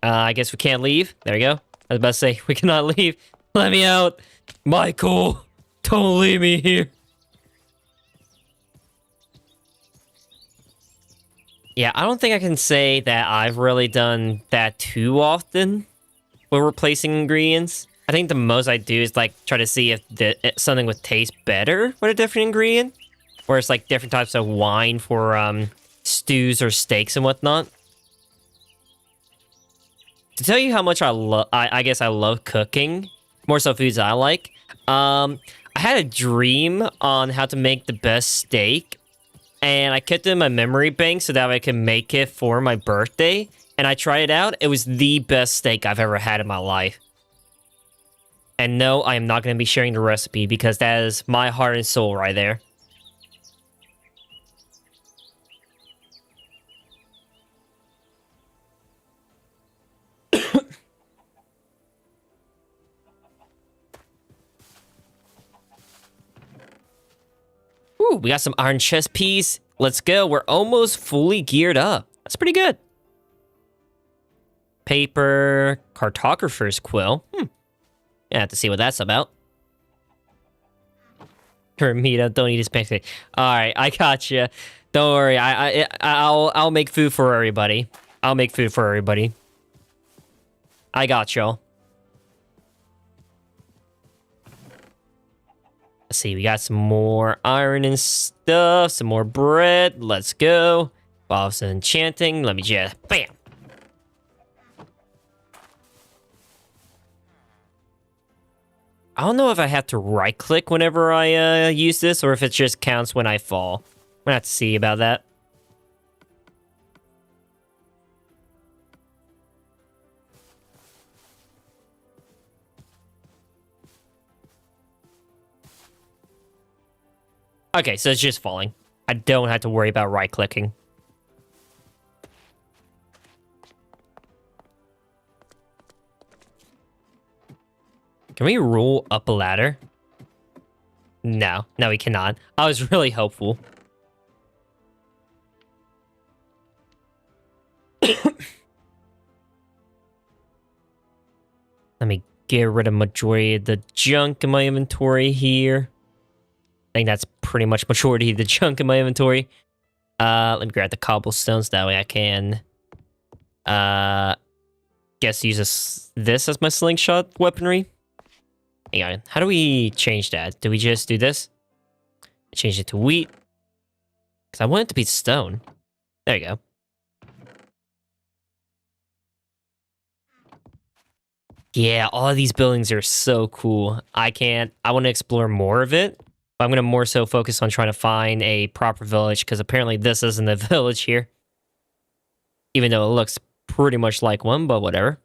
I guess we can't leave. There we go. I was about to say, we cannot leave. Let me out. Michael, don't leave me here. Yeah, I don't think I can say that I've really done that too often with replacing ingredients. I think the most I do is like try to see if something would taste better with a different ingredient. Or it's like different types of wine for stews or steaks and whatnot. To tell you how much I guess I love cooking, more so foods I like. I had a dream on how to make the best steak. And I kept it in my memory bank so that I could make it for my birthday. And I tried it out. It was the best steak I've ever had in my life. And no, I am not going to be sharing the recipe because that is my heart and soul right there. Ooh, we got some iron chest piece. Let's go. We're almost fully geared up. That's pretty good. Paper, cartographer's quill. I have to see what that's about. Hermita, don't eat his pancake. All right, I got you. Don't worry. I'll make food for everybody. I'll make food for everybody. I got y'all. Let's see, we got some more iron and stuff, some more bread. Let's go. Bob's enchanting. Let me just bam. I don't know if I have to right click whenever I use this or if it just counts when I fall. gonna have to see about that. Okay, so it's just falling. I don't have to worry about right-clicking. Can we roll up a ladder? No, we cannot. I was really hopeful. Let me get rid of majority of the junk in my inventory here. I think that's pretty much majority of the junk in my inventory. Let me grab the cobblestones. That way I can, guess use this as my slingshot weaponry. Hang on. How do we change that? Do we just do this? Change it to wheat. Because I want it to be stone. There you go. Yeah, all of these buildings are so cool. I want to explore more of it. But I'm going to more so focus on trying to find a proper village, because apparently this isn't a village here. Even though it looks pretty much like one, but whatever.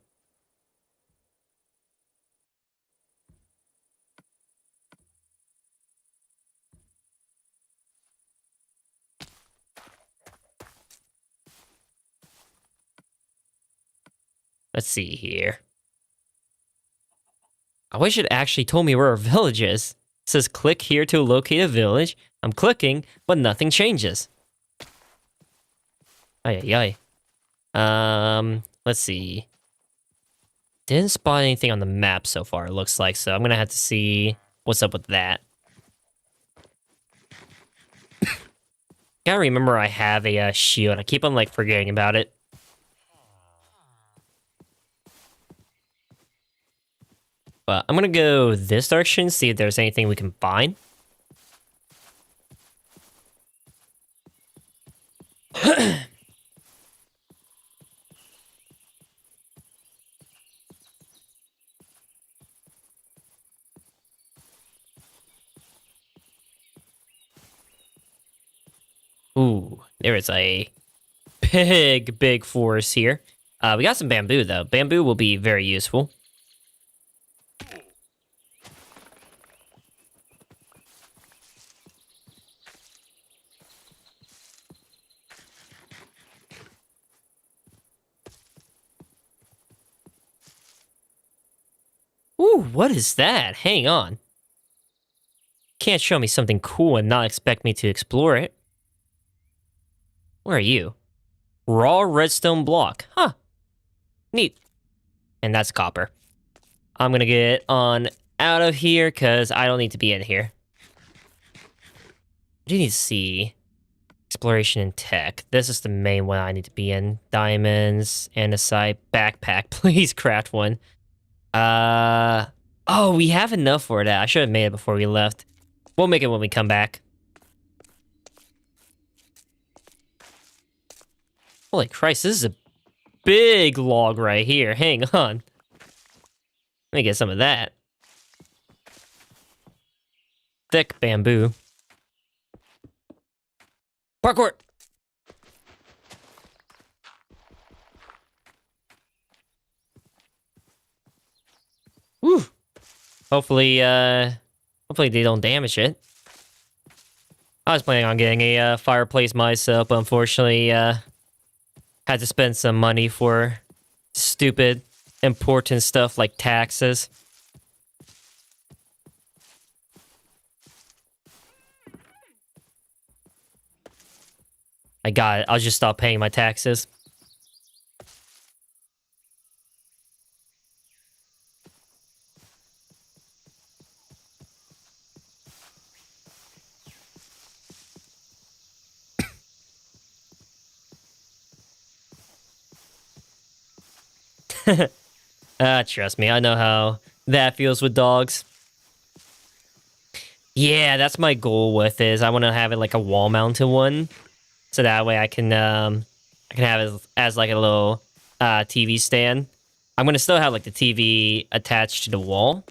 Let's see here. I wish it actually told me where our village is. It says click here to locate a village. I'm clicking, but nothing changes. Ay. Let's see. Didn't spot anything on the map so far, it looks like, so I'm gonna have to see what's up with that. Gotta remember I have a shield. I keep on, like, forgetting about it. But I'm gonna go this direction, see if there's anything we can find. Ooh, there is a big forest here. We got some bamboo, though. Bamboo will be very useful. Ooh, what is that? Hang on. Can't show me something cool and not expect me to explore it. Where are you? Raw redstone block. Huh. Neat. And that's copper. I'm gonna get on out of here because I don't need to be in here. I do need to see exploration and tech. This is the main one I need to be in. Diamonds, andesite, backpack. Please craft one. Oh, we have enough for that. I should have made it before we left. We'll make it when we come back. Holy Christ, this is a big log right here. Hang on. Let me get some of that. Thick bamboo. Parkour! Woo! Hopefully they don't damage it. I was planning on getting a fireplace myself, but unfortunately, had to spend some money for stupid, important stuff like taxes. I got it. I'll just stop paying my taxes. Trust me, I know how that feels with dogs. Yeah, that's my goal with it, is I want to have it like a wall-mounted one. So that way I can have it as like a little TV stand. I'm going to still have like the TV attached to the wall,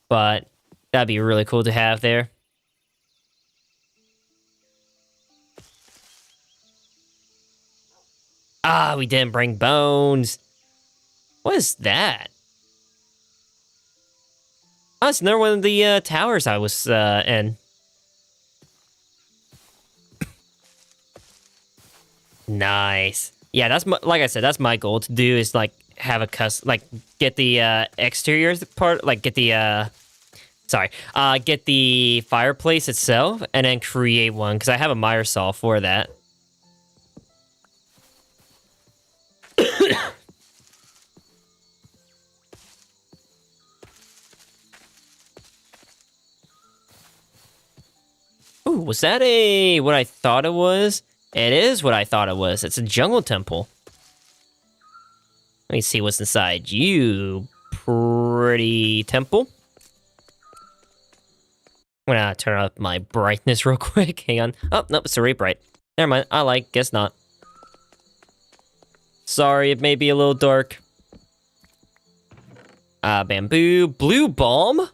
but that'd be really cool to have there. Ah, we didn't bring bones. What is that? Oh, it's another one of the towers I was in. Nice. Yeah, that's like I said, that's my goal to do is like have a get the exterior part, like get the get the fireplace itself and then create one because I have a miter saw for that. Ooh, was that what I thought it was? It is what I thought it was. It's a jungle temple. Let me see what's inside you, pretty temple. I'm gonna turn up my brightness real quick. Hang on. Oh, nope, it's already bright. Never mind. Guess not. Sorry, it may be a little dark. Bamboo. Blue balm?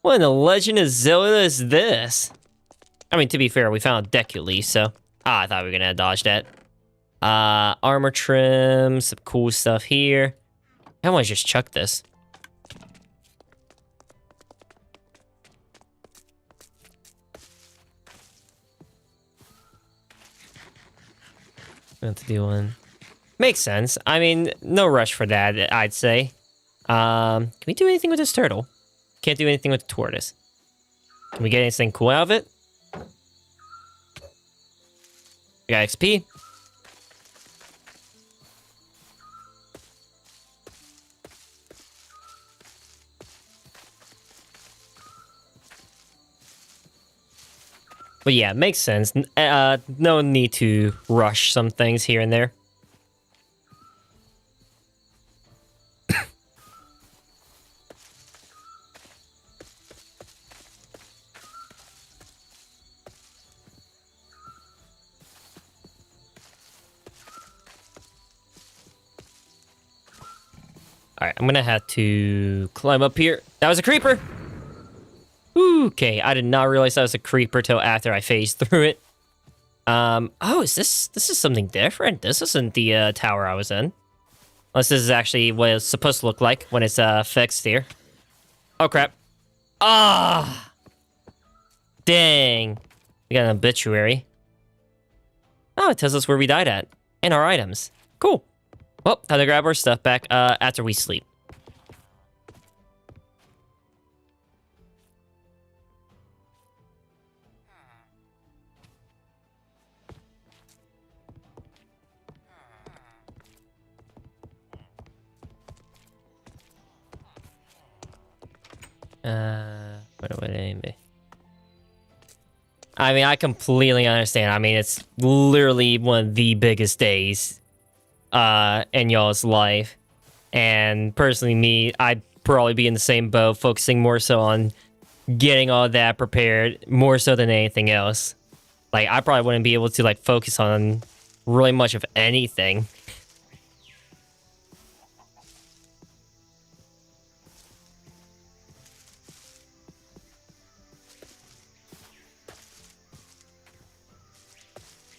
What in the Legend of Zelda is this? I mean, to be fair, we found a deck at least, so... I thought we were gonna dodge that. Armor trim, some cool stuff here. I want to just chuck this. I have to do one. Makes sense. I mean, no rush for that, I'd say. Can we do anything with this turtle? Can't do anything with the tortoise. Can we get anything cool out of it? We got XP. But yeah, makes sense. No need to rush some things here and there. Alright, I'm gonna have to climb up here. That was a creeper! Ooh, okay, I did not realize that was a creeper till after I phased through it. Oh, is this is something different? This isn't the tower I was in. Unless this is actually what it's supposed to look like when it's fixed here. Oh crap. Ah! Dang. We got an obituary. Oh, it tells us where we died at. And our items. Cool. Well, time to grab our stuff back after we sleep. What would it be? I mean, I completely understand. I mean, it's literally one of the biggest days in y'all's life. And personally, me, I'd probably be in the same boat, focusing more so on getting all that prepared, more so than anything else. Like, I probably wouldn't be able to, like, focus on really much of anything.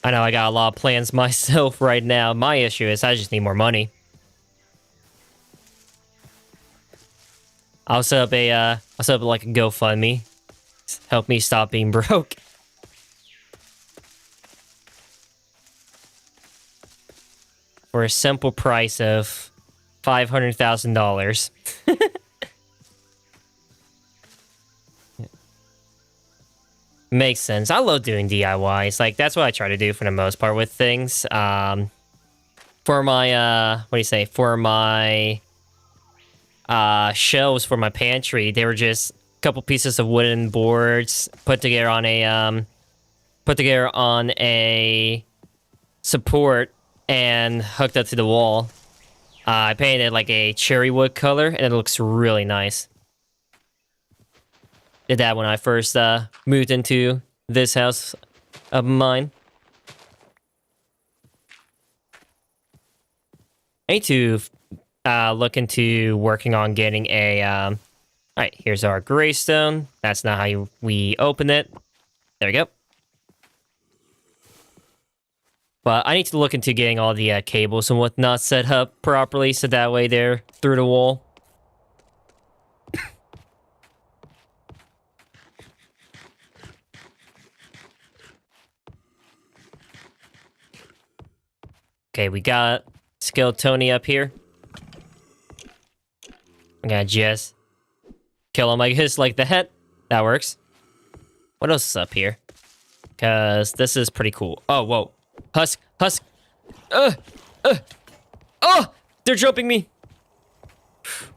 I know I got a lot of plans myself right now. My issue is I just need more money. I'll set up like a GoFundMe. Help me stop being broke. For a simple price of $500,000. Makes sense. I love doing DIYs. Like, that's what I try to do for the most part with things. For my, what do you say? For my shelves for my pantry, they were just a couple pieces of wooden boards put together on a support and hooked up to the wall. I painted like a cherry wood color, and it looks really nice. Did that when I first moved into this house of mine. I need to look into working on getting a... Alright, here's our greystone. That's not how we open it. There we go. But I need to look into getting all the cables and whatnot set up properly so that way they're through the wall. Okay, we got Skeletoni up here. I'm gonna just kill him, I guess, like that. That works. What else is up here? Because this is pretty cool. Oh, whoa. Husk. Oh! They're jumping me.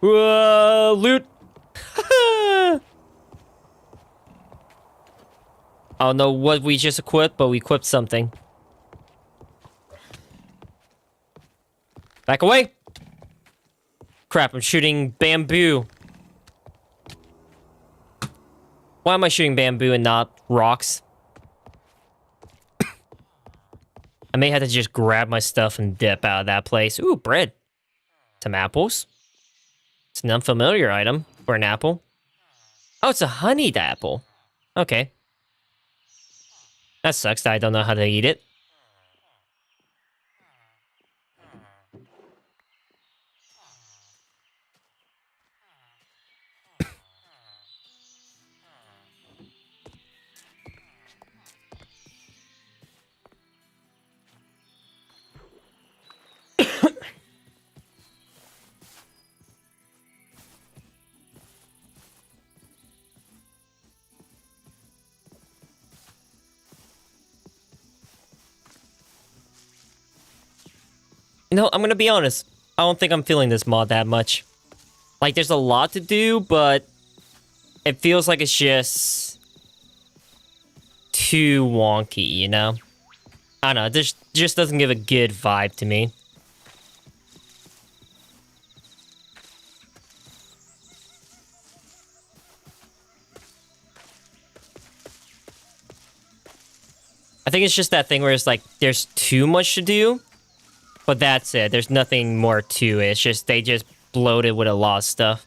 Loot. I don't know what we just equipped, but we equipped something. Back away! Crap, I'm shooting bamboo. Why am I shooting bamboo and not rocks? I may have to just grab my stuff and dip out of that place. Ooh, bread. Some apples. It's an unfamiliar item for an apple. Oh, it's a honeyed apple. Okay. That sucks that I don't know how to eat it. You know, I'm gonna be honest. I don't think I'm feeling this mod that much. Like, there's a lot to do, but it feels like it's just too wonky, you know? I don't know, this just doesn't give a good vibe to me. I think it's just that thing where it's like, there's too much to do. But that's it. There's nothing more to it. It's just, they just bloated with a lot of stuff.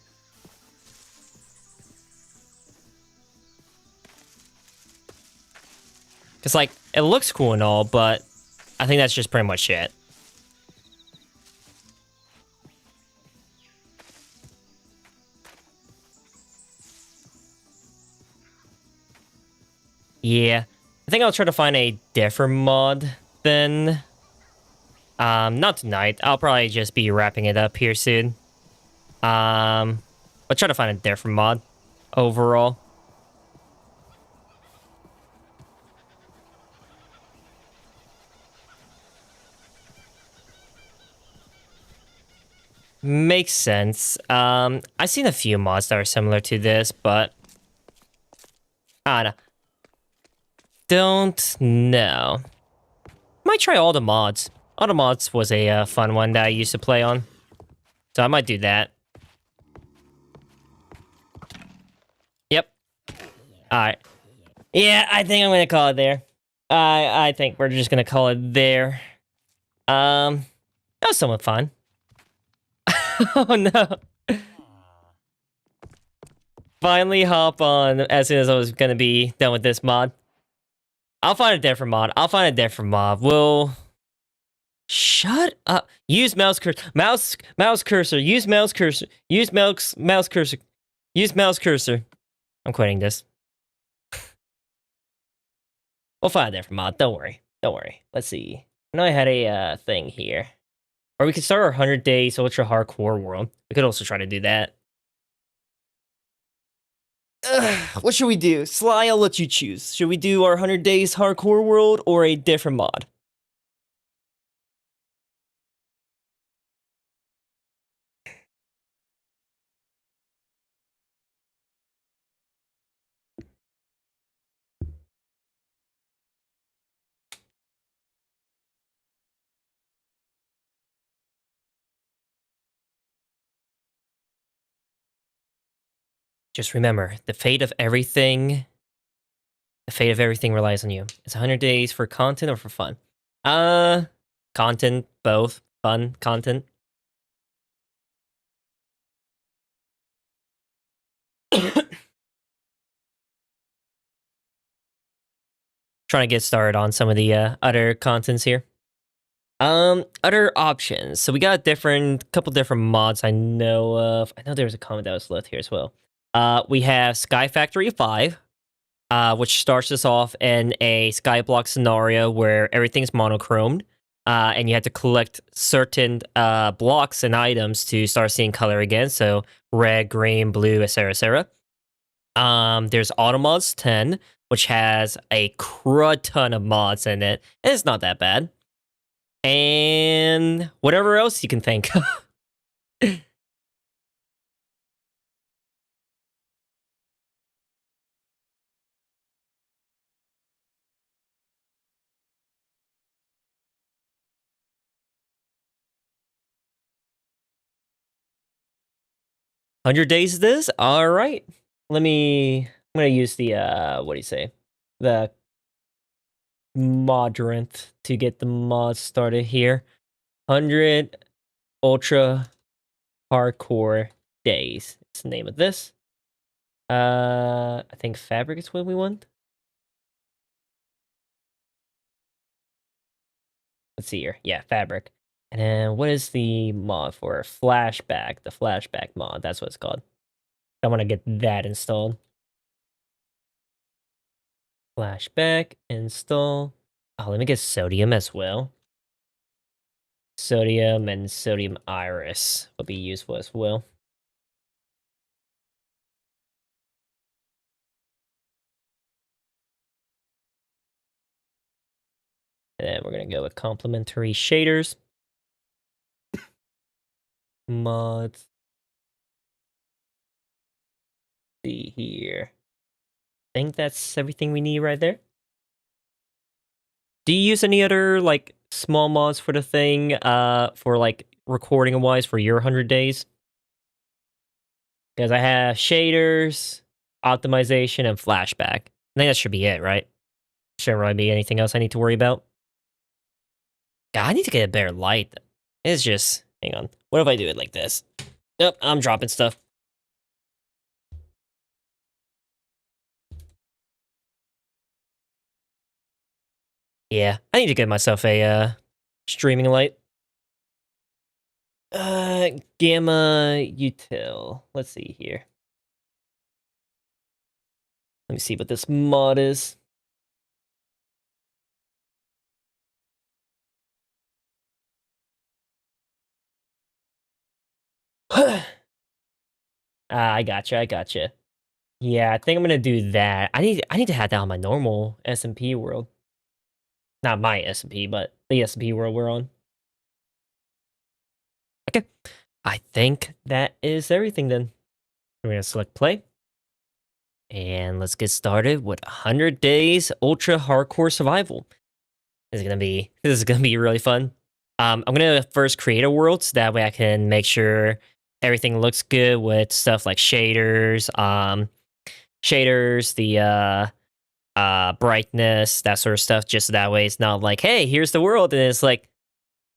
It's like, it looks cool and all, but I think that's just pretty much it. Yeah. I think I'll try to find a different mod then. Not tonight. I'll probably just be wrapping it up here soon. I'll try to find a different mod overall. Makes sense. I've seen a few mods that are similar to this, but I don't know. Don't know. Might try all the mods. Automods was a fun one that I used to play on. So I might do that. Yep. Alright. Yeah, I think I'm gonna call it there. I think we're just gonna call it there. That was somewhat fun. Oh no. Finally hop on as soon as I was gonna be done with this mod. I'll find a different mod. We'll... Shut up. Use mouse cursor. Mouse cursor. Use mouse cursor. Use mouse cursor. Use mouse cursor. I'm quitting this. We'll find a different mod. Don't worry. Let's see. I know I had a thing here. Or we could start our 100 days ultra hardcore world. We could also try to do that. What should we do? Sly, I'll let you choose. Should we do our 100 days hardcore world or a different mod? Just remember, the fate of everything relies on you. It's 100 days for content or for fun? Content, both. Fun, content. Trying to get started on some of the other contents here. Other options. So we got a couple different mods I know of. I know there's a comment that was left here as well. We have Sky Factory 5, which starts us off in a skyblock scenario where everything's monochromed, and you have to collect certain blocks and items to start seeing color again. So red, green, blue, etc., etc. There's Automods 10, which has a crud ton of mods in it, and it's not that bad. And whatever else you can think of. 100 days of this? All right. I'm going to use the, what do you say? The Modrant to get the mod started here. 100 Ultra Hardcore Days. It's the name of this. I think Fabric is what we want. Let's see here. Yeah, Fabric. And then what is the mod for Flashback? The Flashback mod. That's what it's called. I want to get that installed. Flashback, install. Oh, let me get Sodium as well. Sodium and Sodium Iris will be useful as well. And then we're going to go with complementary shaders. Mods. See here. I think that's everything we need right there. Do you use any other like small mods for the thing for like recording wise for your 100 days? Because I have shaders, optimization, and flashback. I think that should be it, right? Shouldn't really be anything else I need to worry about. God, I need to get a better light. It's just, hang on. What if I do it like this? Nope, I'm dropping stuff. Yeah, I need to get myself a streaming light. Gamma Util. Let's see here. Let me see what this mod is. I gotcha. Yeah, I think I'm gonna do that. I need to have that on my normal SMP world. Not my SMP, but the SMP world we're on. Okay. I think that is everything then. We're gonna select play. And let's get started with 100 Days Ultra Hardcore Survival. This is gonna be really fun. I'm gonna first create a world so that way I can make sure everything looks good with stuff like shaders, the brightness, that sort of stuff. Just so that way it's not like, hey, here's the world, and it's like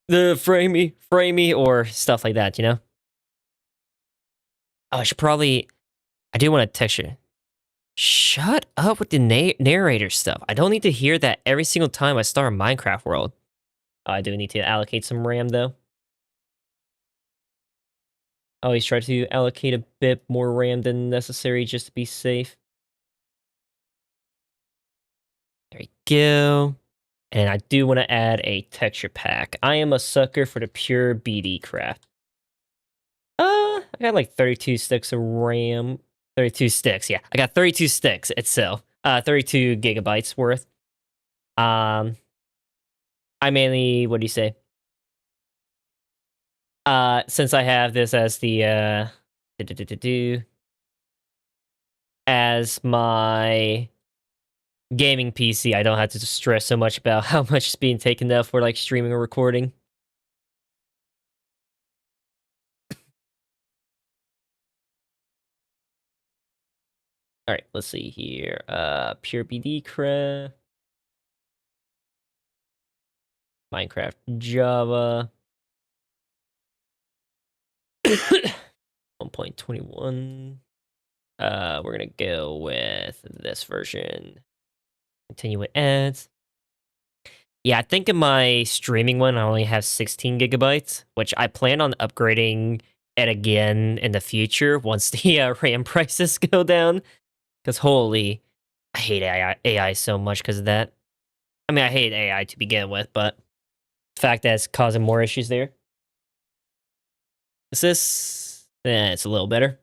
the frame me, or stuff like that, you know? Oh, I do want a texture. Shut up with the narrator stuff. I don't need to hear that every single time I start a Minecraft world. Oh, I do need to allocate some RAM, though. I always try to allocate a bit more RAM than necessary just to be safe. There we go. And I do want to add a texture pack. I am a sucker for the pure BD craft. I got like 32 sticks of RAM. 32 sticks, yeah. I got 32 sticks itself. 32 gigabytes worth. I mainly, what do you say? Since I have this as the as my gaming PC, I don't have to stress so much about how much is being taken up for like streaming or recording. All right, let's see here. Pure BD craft, Minecraft Java. 1.21. We're gonna go with this version. Continue with ads. Yeah, I think in my streaming one, I only have 16 gigabytes, which I plan on upgrading it again in the future once the RAM prices go down. Because holy, I hate AI so much because of that. I mean, I hate AI to begin with, but the fact that it's causing more issues there. Is this? It's a little better.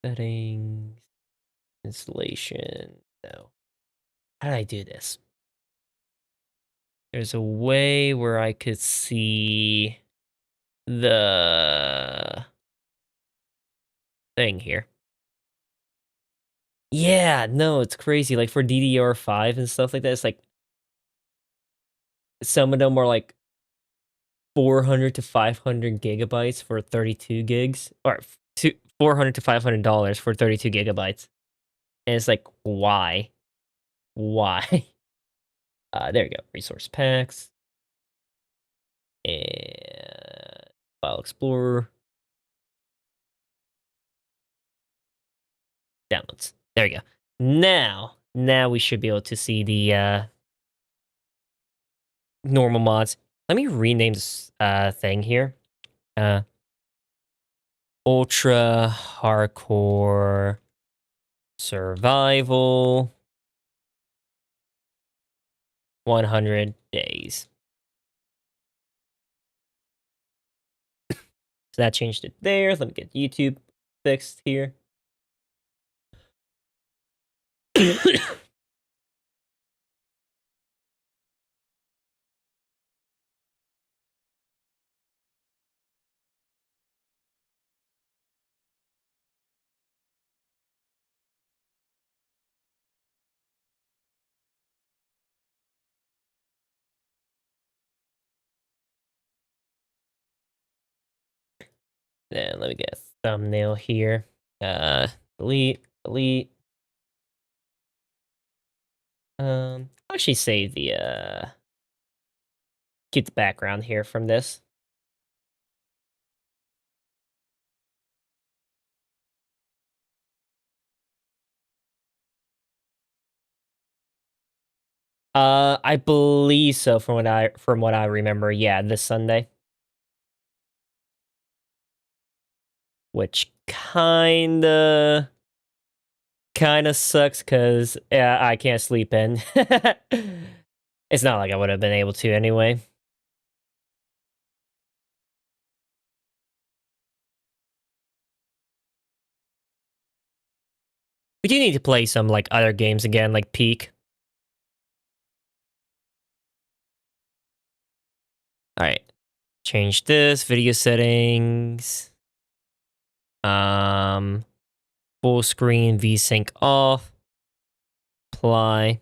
Settings, installation. No. How did I do this? There's a way where I could see the thing here. Yeah, no, it's crazy. Like for DDR5 and stuff like that, it's like some of them are like 400 to 500 gigabytes for 32 gigs, or 400 to $500 for 32 gigabytes. And it's like, why? Why? There we go. Resource packs and File Explorer. Downloads. There we go. Now we should be able to see the normal mods. Let me rename this thing here. Ultra Hardcore Survival 100 days. So that changed it there. Let me get YouTube fixed here. Then let me get a thumbnail here. Delete, delete. I'll actually save the keep the background here from this. I believe so from what I remember. Yeah, this Sunday. Which kinda sucks because I can't sleep in. It's not like I would have been able to anyway. We do need to play some like other games again, like Peak. All right, change this video settings. Full screen VSync off. Apply.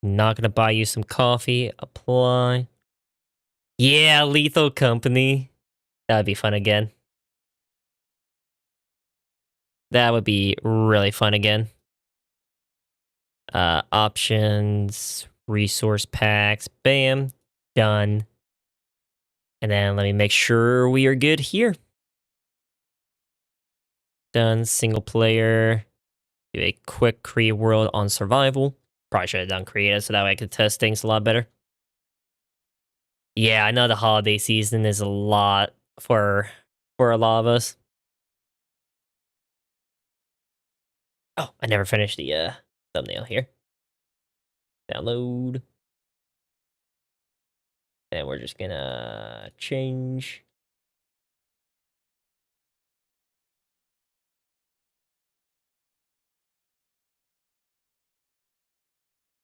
Not gonna buy you some coffee. Apply. Yeah, Lethal Company. That'd be fun again. That would be really fun again. Options, resource packs, bam, done. And then let me make sure we are good here. Done, single player. Do a quick create world on survival. Probably should have done creative so that way I could test things a lot better. Yeah, I know the holiday season is a lot for a lot of us. Oh, I never finished the thumbnail here. Download. And we're just gonna change.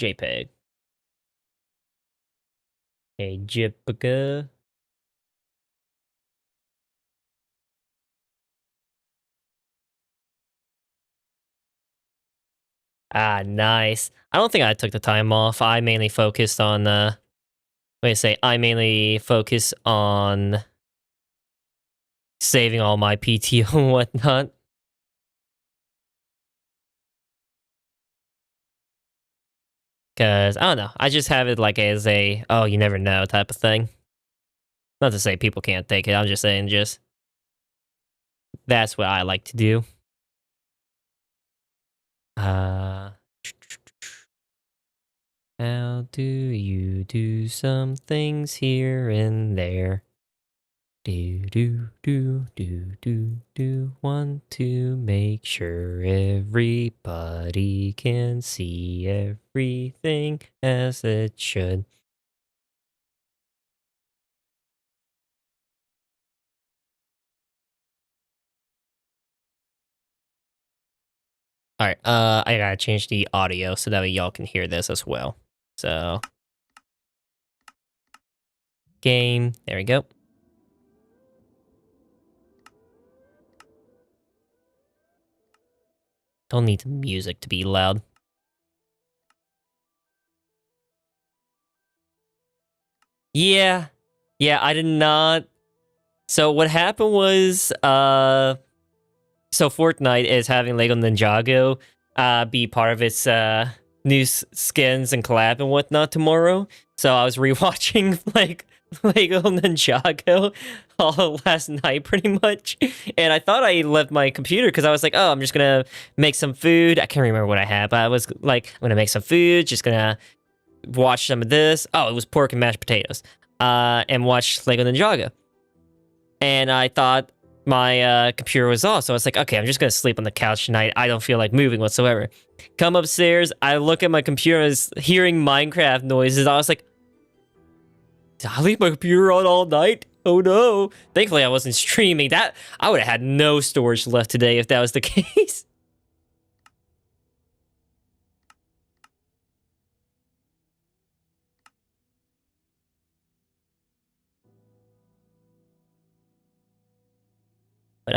JPEG. Okay, JPEG. Ah, nice. I don't think I took the time off. I mainly focused on I mainly focus on saving all my PTO and whatnot. Cause I don't know. I just have it like as a oh you never know type of thing. Not to say people can't take it. I'm just saying, just that's what I like to do. How do you do some things here and there? Do. Want to make sure everybody can see everything as it should. All right, I gotta change the audio so that way y'all can hear this as well. So, game, there we go. Don't need the music to be loud. Yeah, I did not. So what happened was, so Fortnite is having Lego Ninjago be part of its new skins and collab and whatnot tomorrow. So I was rewatching like Lego Ninjago all last night pretty much. And I thought I left my computer because I was like, oh, I'm just gonna make some food. I can't remember what I had, but I was like, I'm gonna make some food, just gonna watch some of this. Oh, it was pork and mashed potatoes. And watch Lego Ninjago. And I thought my computer was off, so I was like, okay, I'm just gonna sleep on the couch tonight. I don't feel like moving whatsoever. Come upstairs, I look at my computer, I was hearing Minecraft noises. I was like, did I leave my computer on all night? Oh no. Thankfully, I wasn't streaming. That I would have had no storage left today if that was the case. But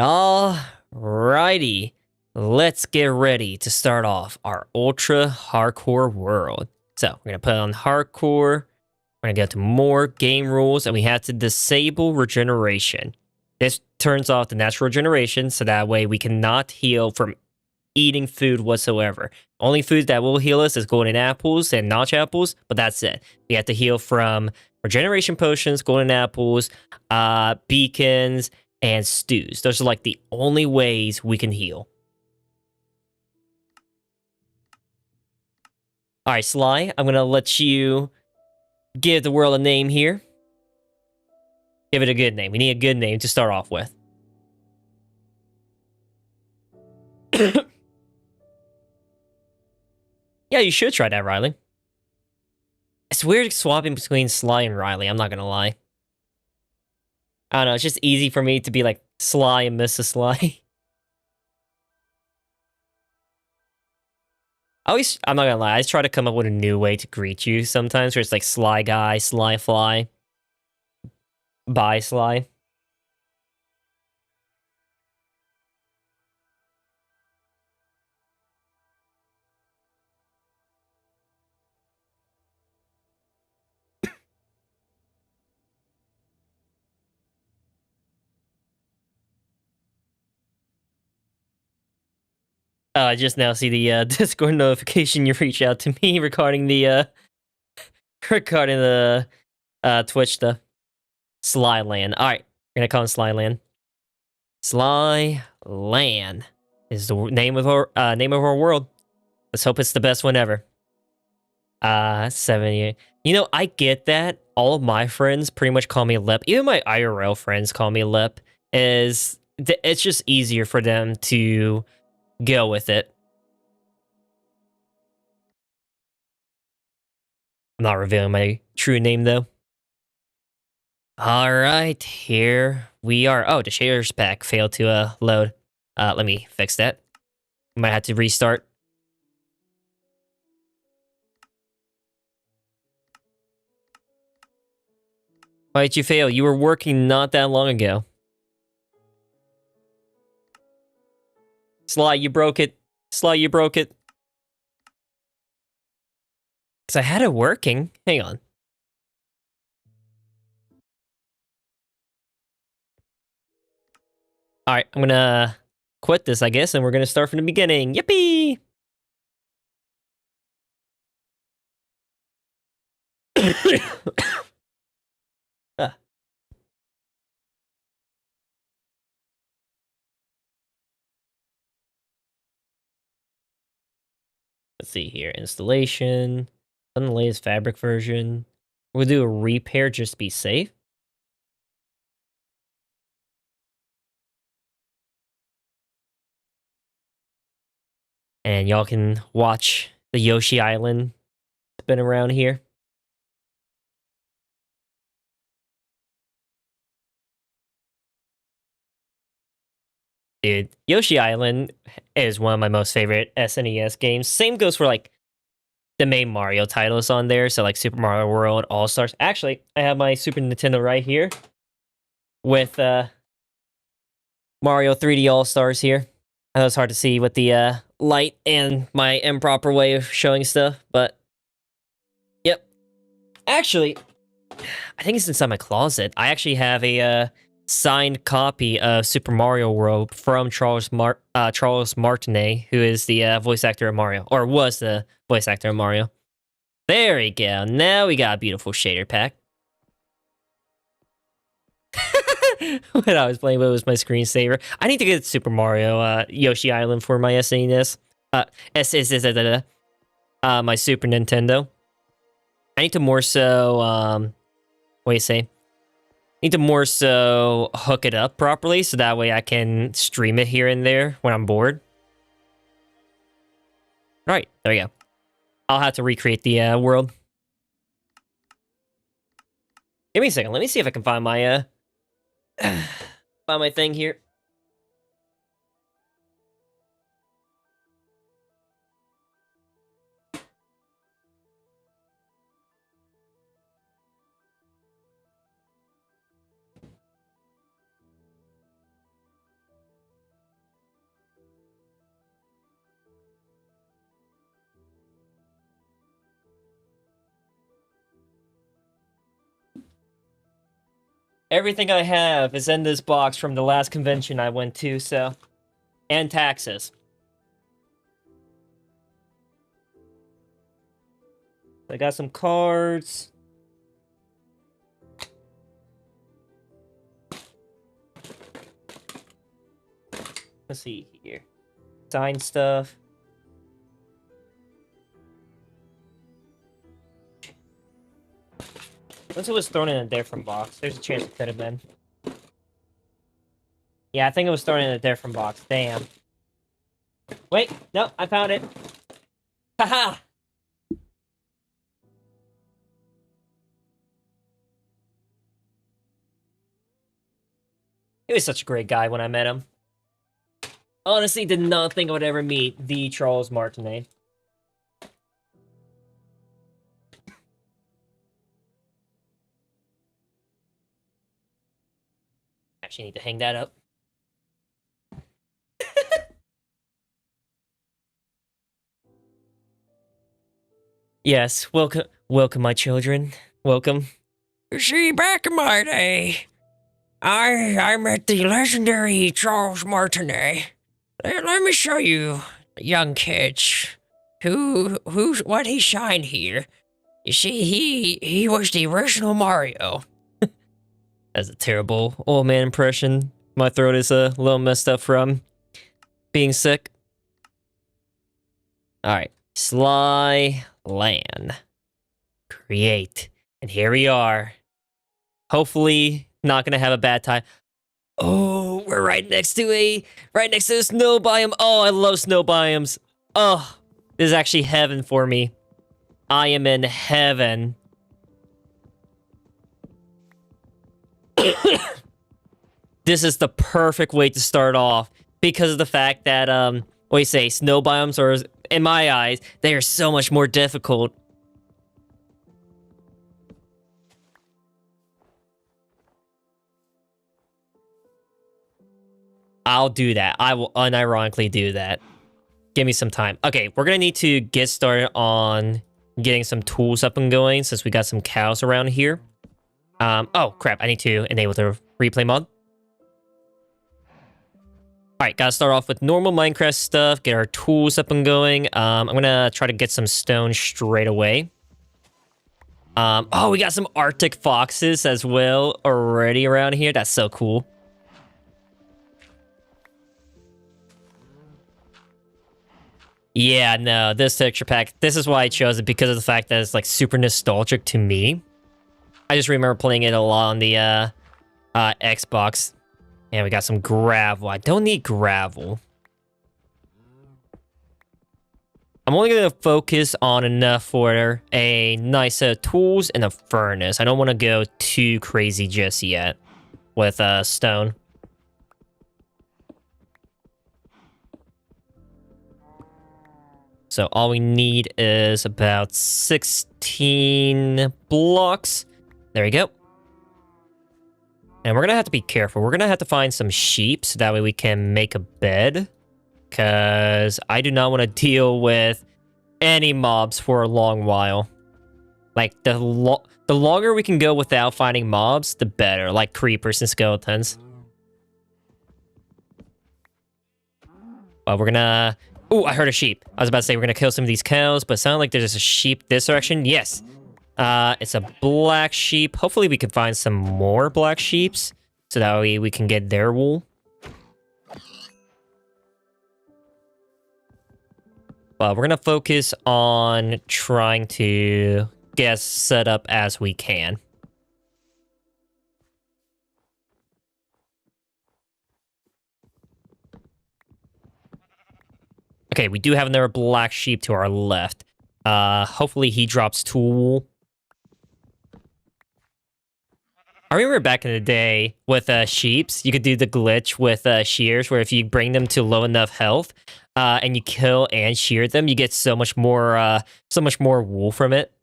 alrighty, let's get ready to start off our ultra hardcore world. So we're gonna put on hardcore. We're gonna go to more game rules, and we have to disable regeneration. This turns off the natural regeneration, so that way we cannot heal from eating food whatsoever. Only food that will heal us is golden apples and notch apples, but that's it. We have to heal from regeneration potions, golden apples, beacons, and stews. Those are like the only ways we can heal. All right, Sly, I'm gonna let you give the world a name here. Give it a good name. We need a good name to start off with. Yeah, you should try that, Riley. It's weird swapping between Sly and Riley, I'm not gonna lie. I don't know, it's just easy for me to be like Sly and Mrs. Sly. I'm not gonna lie, I just try to come up with a new way to greet you sometimes, where it's like Sly Guy, Sly Fly, Bye Sly. I just now see the Discord notification you reached out to me regarding the Twitch stuff. Slyland. All right, we're gonna call him Slyland. Slyland is the name of our world. Let's hope it's the best one ever. 70. You know, I get that. All of my friends pretty much call me Lip. Even my IRL friends call me Lip. It's just easier for them to go with it. I'm not revealing my true name though. All right, here we are. Oh, the shaders pack failed to load. Let me fix that. Might have to restart. Why did you fail? You were working not that long ago. Sly, you broke it. Sly, you broke it. Because I had it working. Hang on. All right, I'm gonna quit this, I guess, and we're gonna start from the beginning. Yippee! Let's see here. Installation. On the latest fabric version. We'll do a repair just to be safe. And y'all can watch the Yoshi Island spin around here. Dude, Yoshi Island is one of my most favorite SNES games. Same goes for like the main Mario titles on there. So like Super Mario World, All Stars. Actually, I have my Super Nintendo right here with Mario 3D All Stars here. I know it's hard to see with the light and my improper way of showing stuff, but yep. Actually, I think it's inside my closet. I actually have a signed copy of Super Mario World from Charles Martinet, who is the voice actor of Mario, or was the voice actor of Mario. There we go. Now we got a beautiful shader pack. When I was playing with it was my screensaver. I need to get Super Mario Yoshi Island for my SNES. My Super Nintendo. I need to more so what do you say? Need to more so hook it up properly so that way I can stream it here and there when I'm bored. Alright, there we go. I'll have to recreate the world. Give me a second. Let me see if I can find my find my thing here. Everything I have is in this box from the last convention I went to, so... And taxes. I got some cards. Let's see here. Signed stuff. Once it was thrown in a different box, there's a chance it could have been. Yeah, I think it was thrown in a different box. Damn. Wait, no, I found it. Haha! He was such a great guy when I met him. Honestly, did not think I would ever meet the Charles Martinet. Actually need to hang that up. Yes, welcome, my children. Welcome. See, back in my day, I met the legendary Charles Martinet. Let me show you, young kids, what he shined here. You see, he was the original Mario. That's a terrible old man impression. My throat is a little messed up from being sick. Alright. Sly Land. Create. And here we are. Hopefully not gonna have a bad time. Oh, we're right next to a snow biome. Oh, I love snow biomes. Oh, this is actually heaven for me. I am in heaven. This is the perfect way to start off because of the fact that what do you say, snow biomes are, in my eyes, they are so much more difficult. I'll do that. I will unironically do that. Give me some time. Okay, we're gonna need to get started on getting some tools up and going since we got some cows around here. Oh, crap. I need to enable the replay mod. Alright, gotta start off with normal Minecraft stuff, get our tools up and going. I'm gonna try to get some stone straight away. Oh, we got some Arctic foxes as well already around here. That's so cool. Yeah, no, this texture pack, this is why I chose it, because of the fact that it's like super nostalgic to me. I just remember playing it a lot on the Xbox. And we got some gravel. I don't need gravel. I'm only going to focus on enough for a nice set of tools and a furnace. I don't want to go too crazy just yet with stone. So all we need is about 16 blocks. There we go. And we're going to have to be careful. We're going to have to find some sheep so that way we can make a bed. Because I do not want to deal with any mobs for a long while. Like, the longer we can go without finding mobs, the better. Like creepers and skeletons. But we're going to... Oh, I heard a sheep. I was about to say we're going to kill some of these cows, but it sounded like there's a sheep this direction. Yes. It's a black sheep. Hopefully we can find some more black sheeps so that way we can get their wool. But we're going to focus on trying to get as set up as we can. Okay, we do have another black sheep to our left. Hopefully he drops tool wool. I remember back in the day with sheeps, you could do the glitch with shears where if you bring them to low enough health and you kill and shear them, you get so much more wool from it.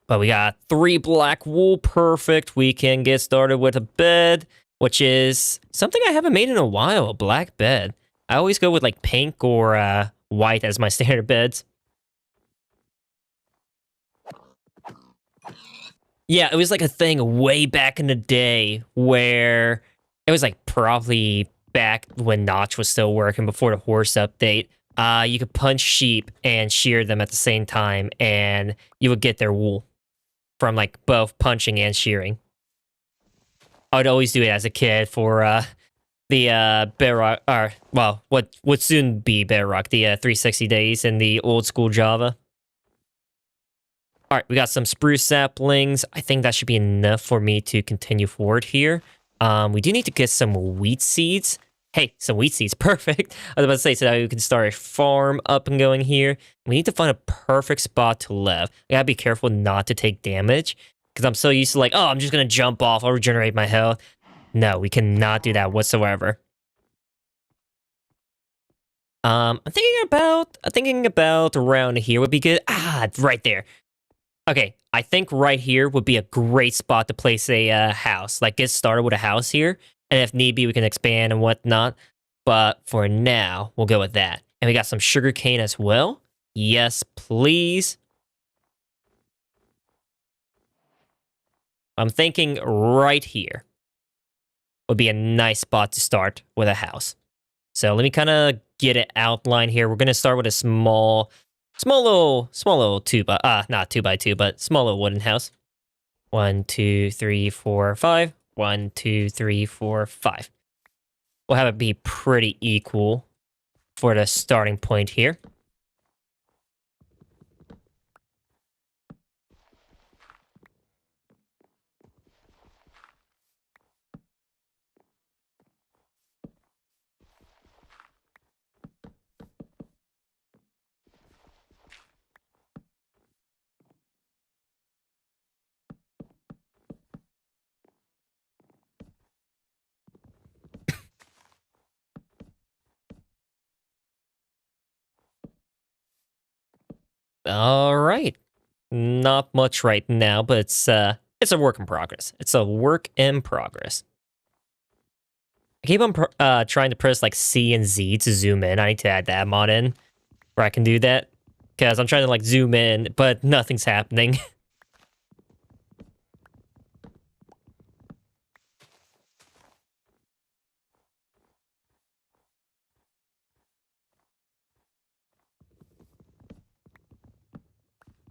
But we got 3 black wool, perfect. We can get started with a bed, which is something I haven't made in a while, a black bed. I always go with like pink or white as my standard beds. Yeah, it was like a thing way back in the day where it was like probably back when Notch was still working before the horse update. You could punch sheep and shear them at the same time, and you would get their wool from like both punching and shearing. I would always do it as a kid for the Bedrock, or well, what would soon be Bedrock, the 360 days in the old school Java. All right, we got some spruce saplings. I think that should be enough for me to continue forward here. We do need to get some wheat seeds. Hey, some wheat seeds, perfect. I was about to say, so that we can start a farm up and going here. We need to find a perfect spot to live. I gotta be careful not to take damage, because I'm so used to like, oh, I'm just gonna jump off, I'll regenerate my health. No, we cannot do that whatsoever. I'm thinking about around here would be good. Ah, right there. Okay, I think right here would be a great spot to place a house. Like, get started with a house here. And if need be, we can expand and whatnot. But for now, we'll go with that. And we got some sugar cane as well. Yes, please. I'm thinking right here would be a nice spot to start with a house. So let me kind of get it outlined here. We're going to start with a small little 2 by, not 2 by 2, but small little wooden house. 1, 2, 3, 4, 5. 1, 2, 3, 4, 5. We'll have it be pretty equal for the starting point here. All right. Not much right now, but it's a work in progress. It's a work in progress. I keep on trying to press like C and Z to zoom in. I need to add that mod in where I can do that, because I'm trying to like zoom in, but nothing's happening.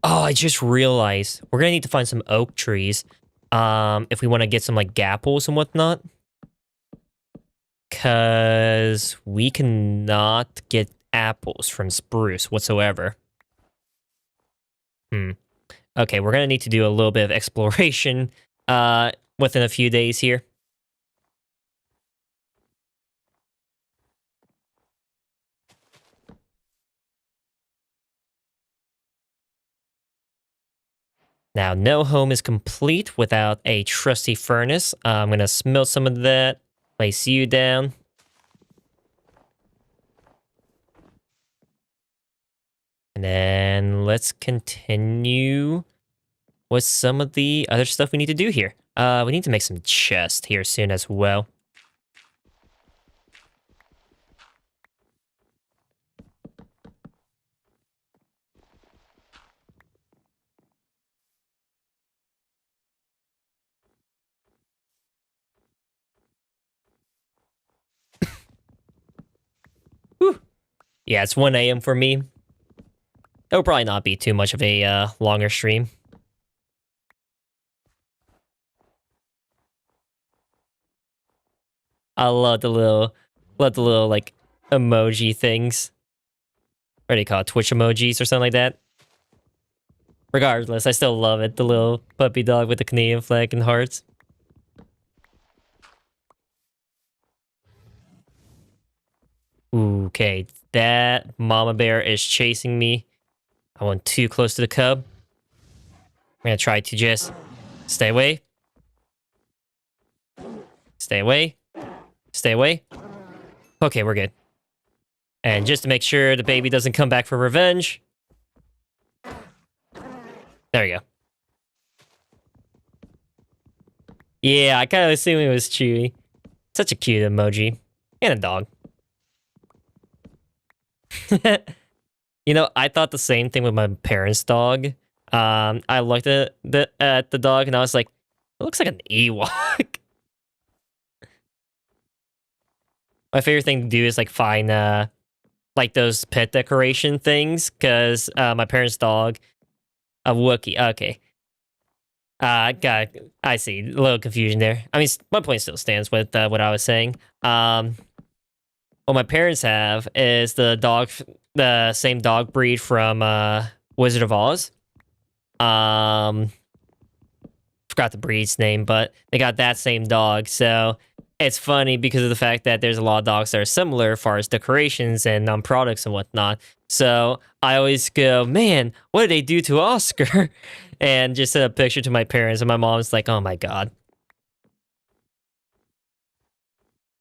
Oh, I just realized we're gonna need to find some oak trees if we want to get some like gapples and whatnot. Because we cannot get apples from spruce whatsoever. Okay, we're gonna need to do a little bit of exploration within a few days here. Now, no home is complete without a trusty furnace. I'm gonna smelt some of that, place you down. And then let's continue with some of the other stuff we need to do here. We need to make some chests here soon as well. Whew. Yeah, it's 1 a.m. for me. It'll probably not be too much of a longer stream. I love the little like emoji things. What do you call it? Twitch emojis or something like that. Regardless, I still love it. The little puppy dog with the Canadian flag and hearts. Okay, that mama bear is chasing me. I went too close to the cub. I'm gonna try to just stay away. Stay away. Stay away. Okay, we're good. And just to make sure the baby doesn't come back for revenge. There we go. Yeah, I kind of assumed it was Chewy. Such a cute emoji. And a dog. You know, I thought the same thing with my parents' dog. I looked at the dog and I was like, it looks like an Ewok. My favorite thing to do is like find like those pet decoration things, because my parents' dog, a Wookiee. Okay. I see. A little confusion there. I mean, my point still stands with what I was saying. What my parents have is the same dog breed from Wizard of Oz. Forgot the breed's name, but they got that same dog. So it's funny because of the fact that there's a lot of dogs that are similar as far as decorations and products and whatnot. So I always go, man, what did they do to Oscar? And just send a picture to my parents, and my mom's like, oh my god.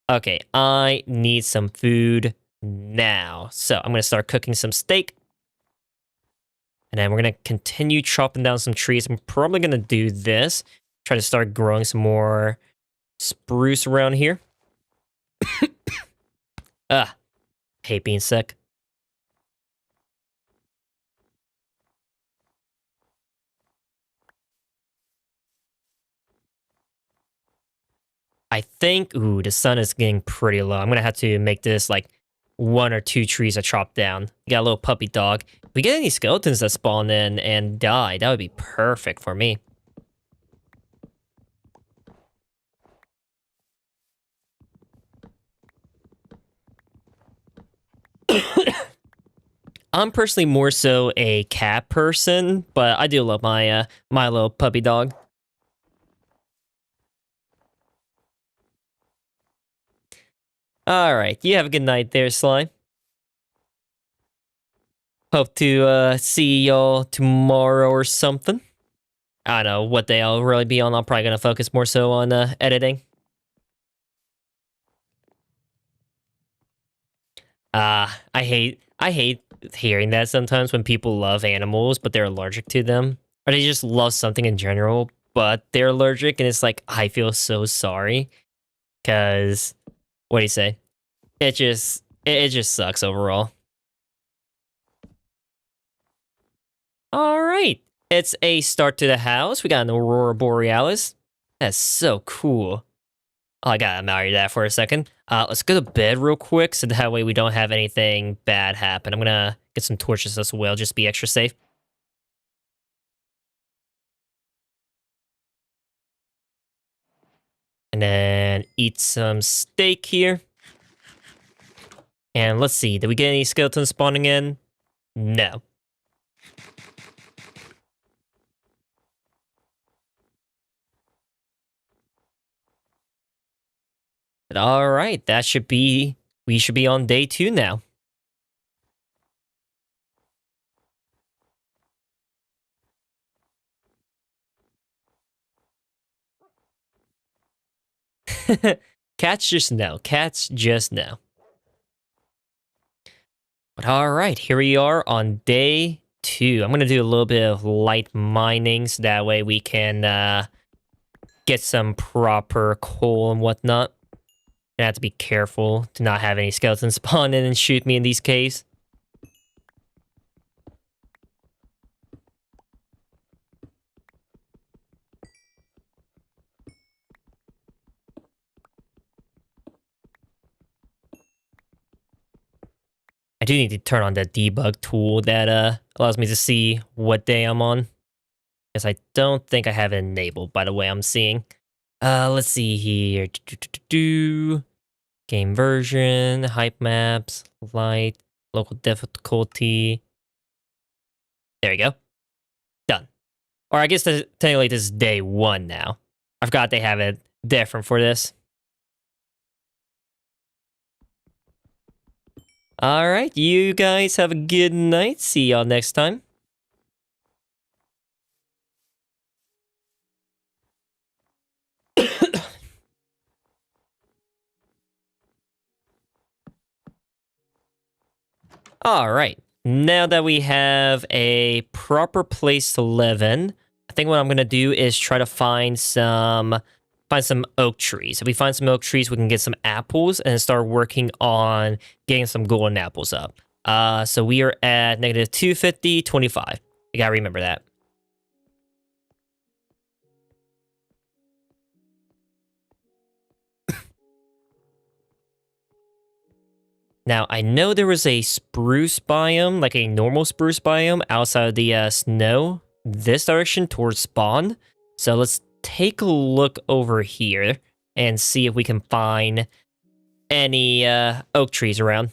Okay, I need some food now. So I'm going to start cooking some steak. And then we're going to continue chopping down some trees. I'm probably going to do this. Try to start growing some more spruce around here. Hate being sick. I think, ooh, the sun is getting pretty low. I'm going to have to make this like 1 or 2 trees I chop down. We got a little puppy dog. If we get any skeletons that spawn in and die, that would be perfect for me. I'm personally more so a cat person, but I do love my my little puppy dog. All right, you have a good night there, Slime. Hope to see y'all tomorrow or something. I don't know what day I'll really be on. I'm probably gonna focus more so on editing. I hate hearing that sometimes when people love animals but they're allergic to them, or they just love something in general but they're allergic, and it's like I feel so sorry, because what do you say? It just sucks overall. All right, it's a start to the house. We got an Aurora Borealis. That's so cool. Oh, I gotta marry that for a second. Let's go to bed real quick, so that way we don't have anything bad happen. I'm gonna get some torches as well, just to be extra safe. And then eat some steak here. And let's see, did we get any skeletons spawning in? No. But all right, we should be on day 2 now. Cats just know. Cats just know. But all right, here we are on day 2. I'm going to do a little bit of light mining so that way we can get some proper coal and whatnot. Gonna have to be careful to not have any skeletons spawn in and shoot me in these caves. I do need to turn on that debug tool that allows me to see what day I'm on. Because I don't think I have it enabled by the way I'm seeing. Let's see here. Game version, hype maps, light, local difficulty. There you go. Done. Or I guess technically this is day 1 now. I forgot they have it different for this. Alright, you guys have a good night. See y'all next time. Alright, now that we have a proper place to live in, I think what I'm gonna do is try to find some oak trees. If we find some oak trees, we can get some apples and start working on getting some golden apples up. So we are at negative 250, 25. You gotta remember that. Now, I know there was a spruce biome, like a normal spruce biome, outside of the snow, this direction towards spawn. So let's take a look over here and see if we can find any oak trees around.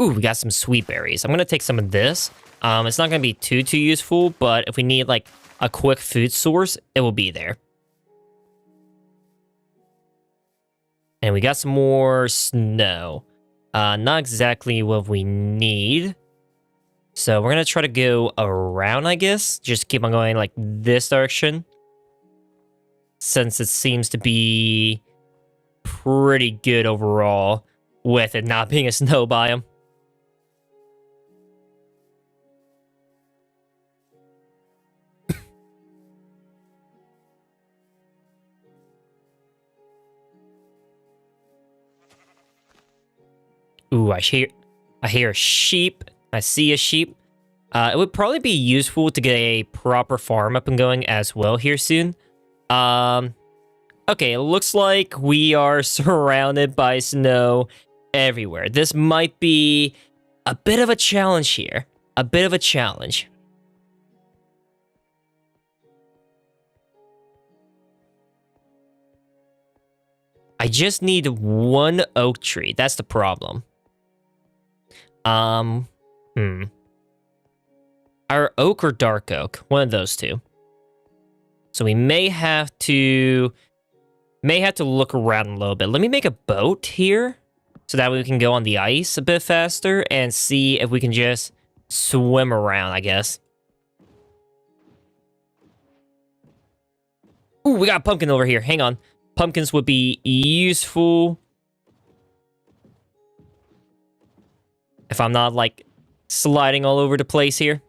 Ooh, we got some sweet berries. I'm gonna take some of this. It's not gonna be too useful, but if we need like a quick food source, it will be there. And we got some more snow. Not exactly what we need. So we're gonna try to go around, I guess. Just keep on going like this direction. Since it seems to be pretty good overall with it not being a snow biome. Ooh, I hear a sheep. I see a sheep. It would probably be useful to get a proper farm up and going as well here soon. Okay, it looks like we are surrounded by snow everywhere. This might be a bit of a challenge here. A bit of a challenge. I just need one oak tree. That's the problem. Our oak or dark oak, one of those two. So we may have to look around a little bit. Let me make a boat here so that we can go on the ice a bit faster and see if we can just swim around, I guess. Ooh, we got a pumpkin over here. Hang on. Pumpkins would be useful. If I'm not, like, sliding all over the place here.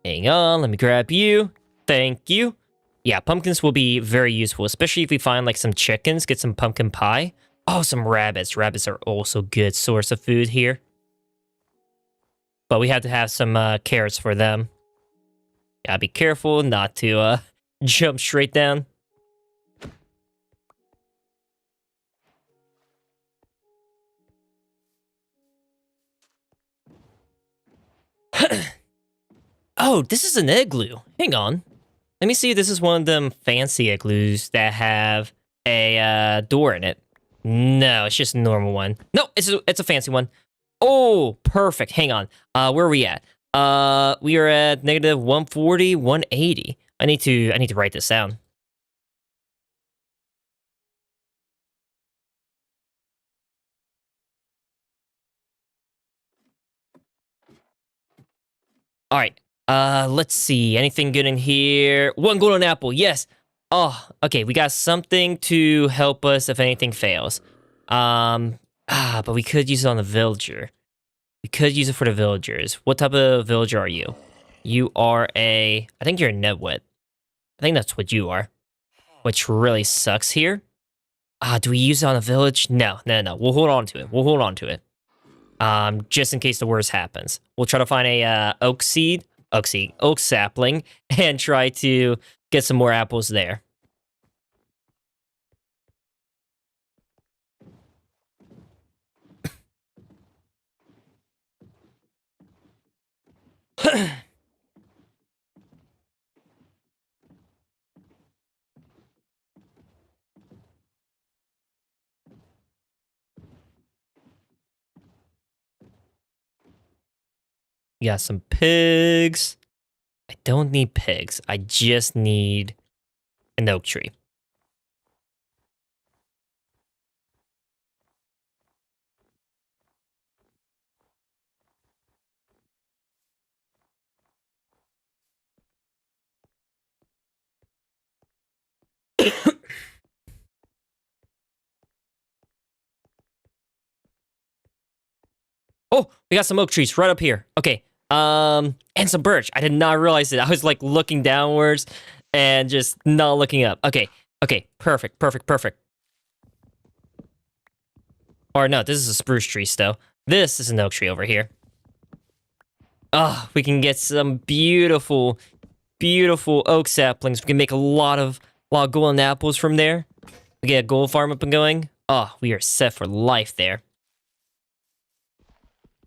Hang on, let me grab you. Thank you. Yeah, pumpkins will be very useful, especially if we find, like, some chickens, get some pumpkin pie. Oh, some rabbits. Rabbits are also good source of food here. But we have to have some carrots for them. Gotta be careful not to jump straight down. Oh, this is an igloo. Hang on. Let me see if this is one of them fancy igloos that have a door in it. No, it's just a normal one. No, it's a fancy one. Oh, perfect. Hang on. Where are we at? We are at negative 140, 180. I need to write this down. All right. Let's see. Anything good in here? One golden apple. Yes. Oh, okay. We got something to help us if anything fails. But we could use it on the villager. We could use it for the villagers. What type of villager are you? You are I think you're a Nedwit. I think that's what you are. Which really sucks here. Do we use it on a village? No. We'll hold on to it. We'll hold on to it. Just in case the worst happens. We'll try to find a oak sapling, and try to get some more apples there. We got some pigs. I don't need pigs. I just need an oak tree. Oh, we got some oak trees right up here. Okay. And some birch. I did not realize it. I was like looking downwards and just not looking up. Okay. Perfect. Or no, this is a spruce tree still. This is an oak tree over here. Oh, we can get some beautiful oak saplings. We can make a lot of golden apples from there. We get a gold farm up and going. Oh, we are set for life there.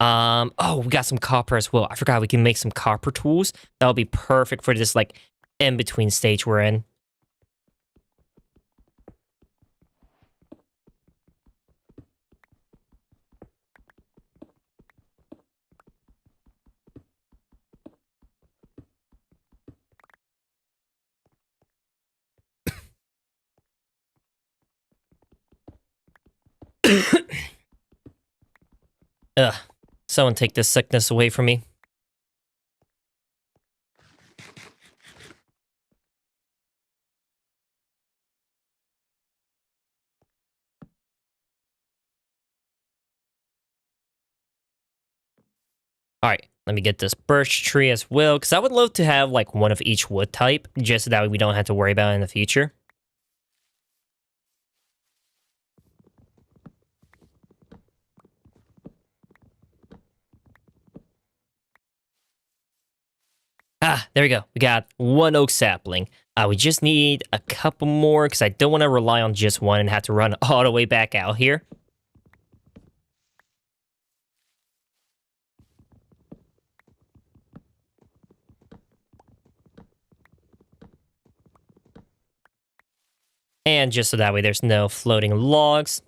Oh, we got some copper as well. I forgot we can make some copper tools. That'll be perfect for this like in-between stage we're in. Ugh. Someone take this sickness away from me. Alright, let me get this birch tree as well, because I would love to have like one of each wood type, just so that we don't have to worry about it in the future. There we go. We got one oak sapling. We just need a couple more because I don't want to rely on just one and have to run all the way back out here. And just so that way there's no floating logs.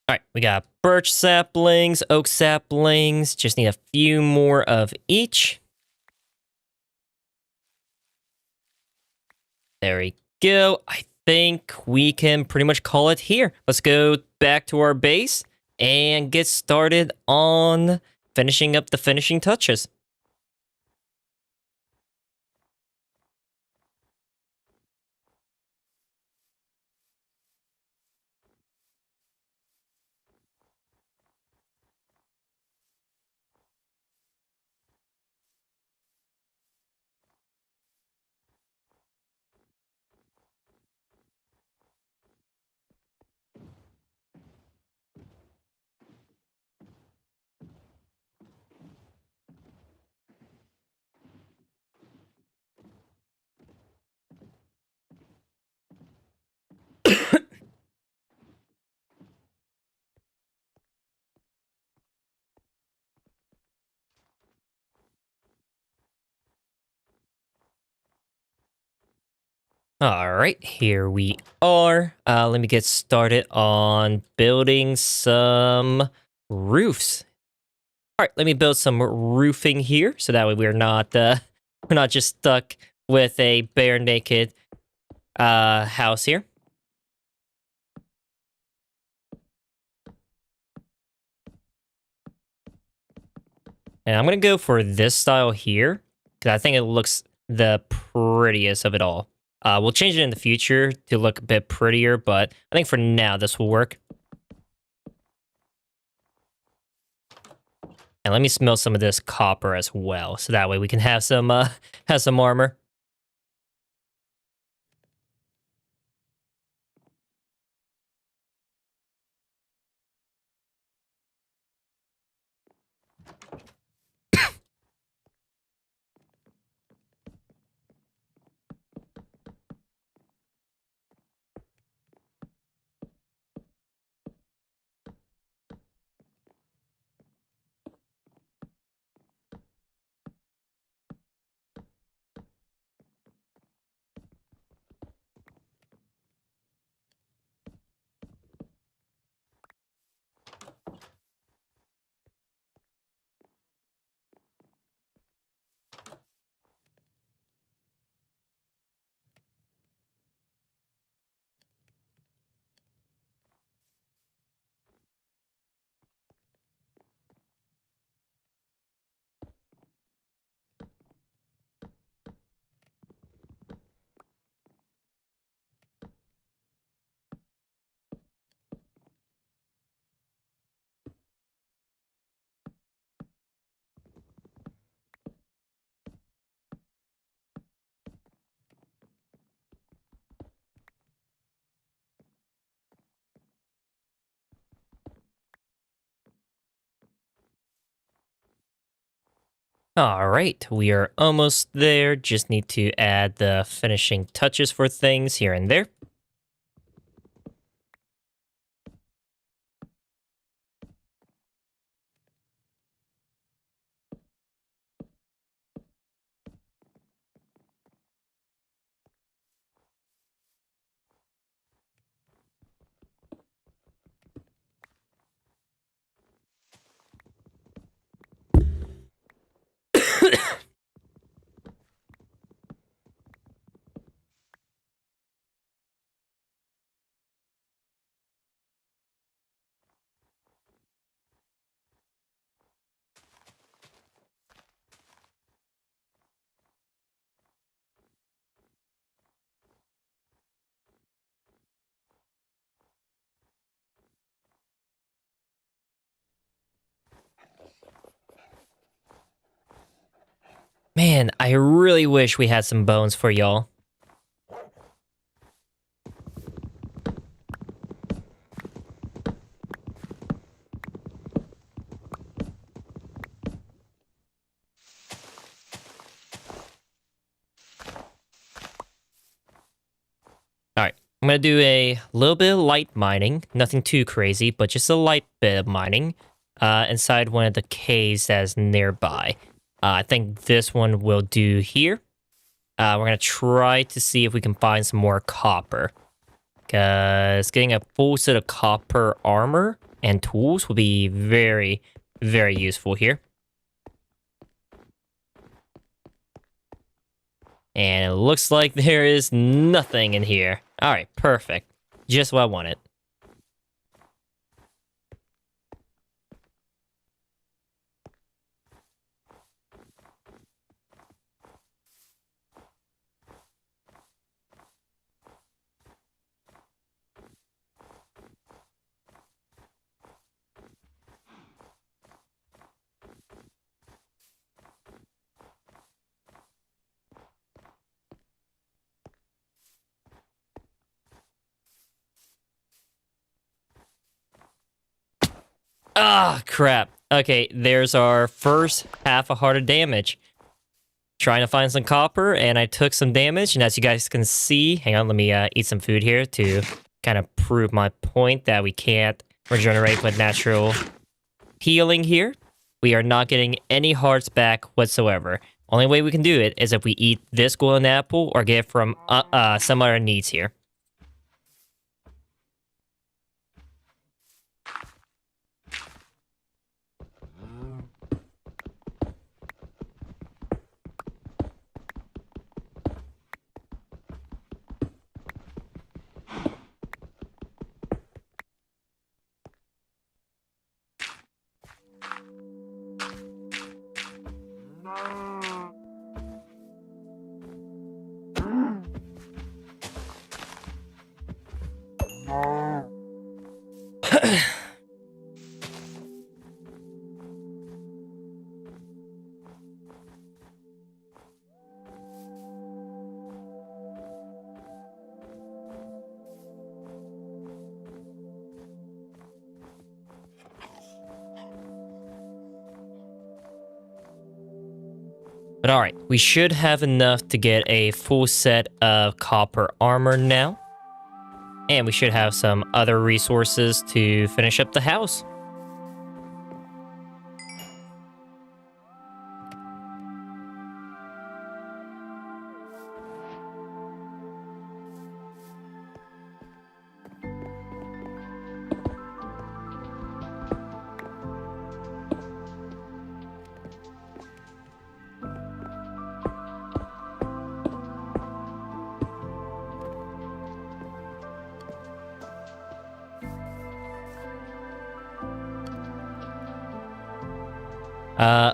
Alright, we got birch saplings, oak saplings. Just need a few more of each. There we go. I think we can pretty much call it here. Let's go back to our base and get started on finishing up the finishing touches. All right, here we are. Let me get started on building some roofs. All right, let me build some roofing here, so that way we're not just stuck with a bare naked house here. And I'm gonna go for this style here, because I think it looks the prettiest of it all. We'll change it in the future to look a bit prettier, but I think for now this will work. And let me smelt some of this copper as well, so that way we can have some armor. All right, we are almost there. Just need to add the finishing touches for things here and there. Man, I really wish we had some bones for y'all. All right, I'm gonna do a little bit of light mining, nothing too crazy, but just a light bit of mining inside one of the caves that's nearby. I think this one will do here. We're gonna try to see if we can find some more copper, because getting a full set of copper armor and tools will be very, very useful here. And it looks like there is nothing in here. All right, perfect. Just what I wanted. Ah, crap. Okay, there's our first half a heart of damage. Trying to find some copper, and I took some damage, and as you guys can see, hang on, let me eat some food here to kind of prove my point that we can't regenerate with natural healing here. We are not getting any hearts back whatsoever. Only way we can do it is if we eat this golden apple or get it from some other needs here. But alright, we should have enough to get a full set of copper armor now. And we should have some other resources to finish up the house.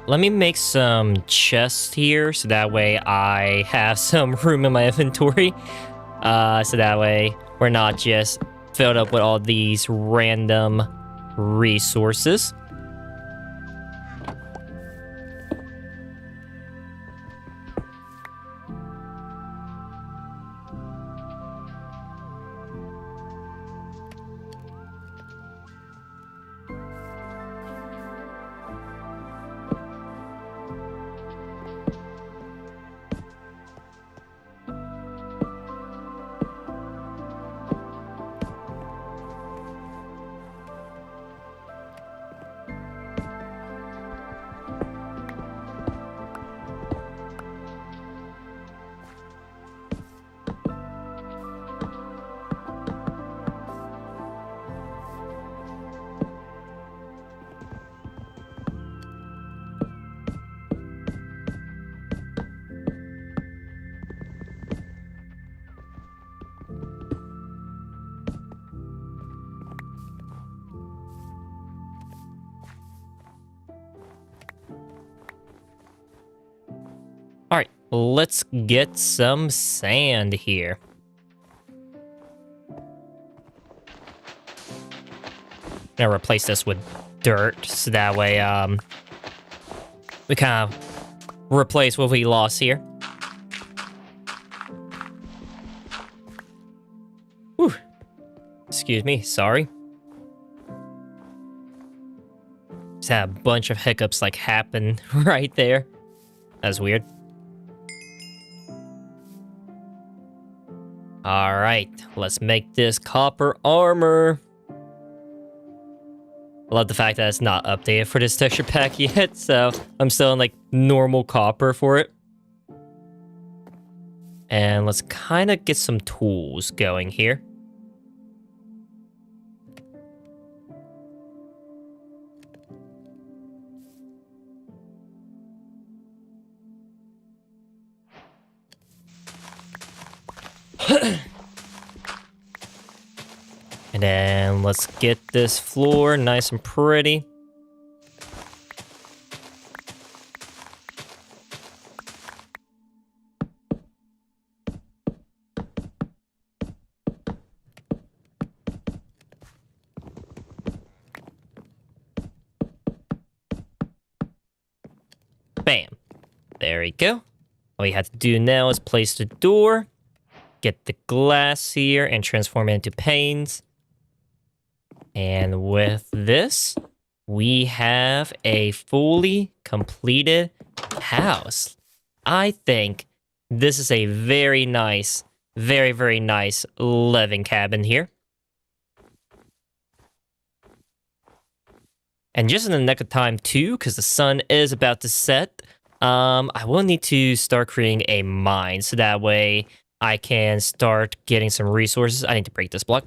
Let me make some chests here, so that way I have some room in my inventory. So that way we're not just filled up with all these random resources. Alright, let's get some sand here. Gonna replace this with dirt, so that way, we kind of replace what we lost here. Whew. Excuse me, sorry. Just had a bunch of hiccups, like, happen right there. That's weird. Alright, let's make this copper armor. I love the fact that it's not updated for this texture pack yet, so I'm still in like normal copper for it. And let's kind of get some tools going here. And then let's get this floor nice and pretty. Bam. There we go. All you have to do now is place the door, get the glass here, and transform it into panes. And with this, we have a fully completed house. I think this is a very nice, very, very nice living cabin here. And just in the nick of time too, because the sun is about to set, I will need to start creating a mine so that way I can start getting some resources. I need to break this block.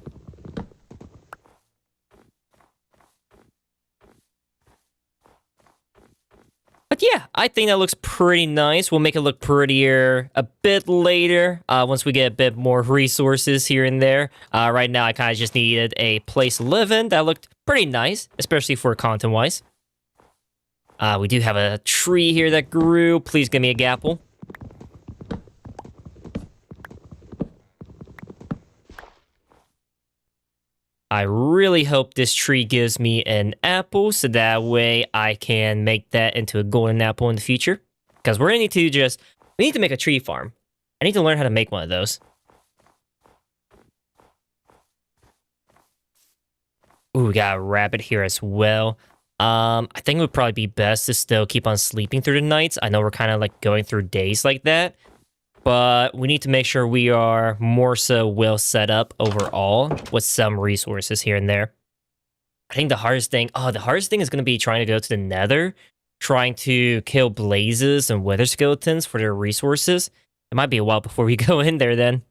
But yeah, I think that looks pretty nice. We'll make it look prettier a bit later, once we get a bit more resources here and there. Right now, I kind of just needed a place to live in that looked pretty nice, especially for content-wise. We do have a tree here that grew. Please give me a gapple. I really hope this tree gives me an apple so that way I can make that into a golden apple in the future. Because we're gonna need to we need to make a tree farm. I need to learn how to make one of those. Ooh, we got a rabbit here as well. I think it would probably be best to still keep on sleeping through the nights. I know we're kind of like going through days like that. But we need to make sure we are more so well set up overall with some resources here and there. I think the hardest thing is going to be trying to go to the nether, trying to kill blazes and wither skeletons for their resources. It might be a while before we go in there then.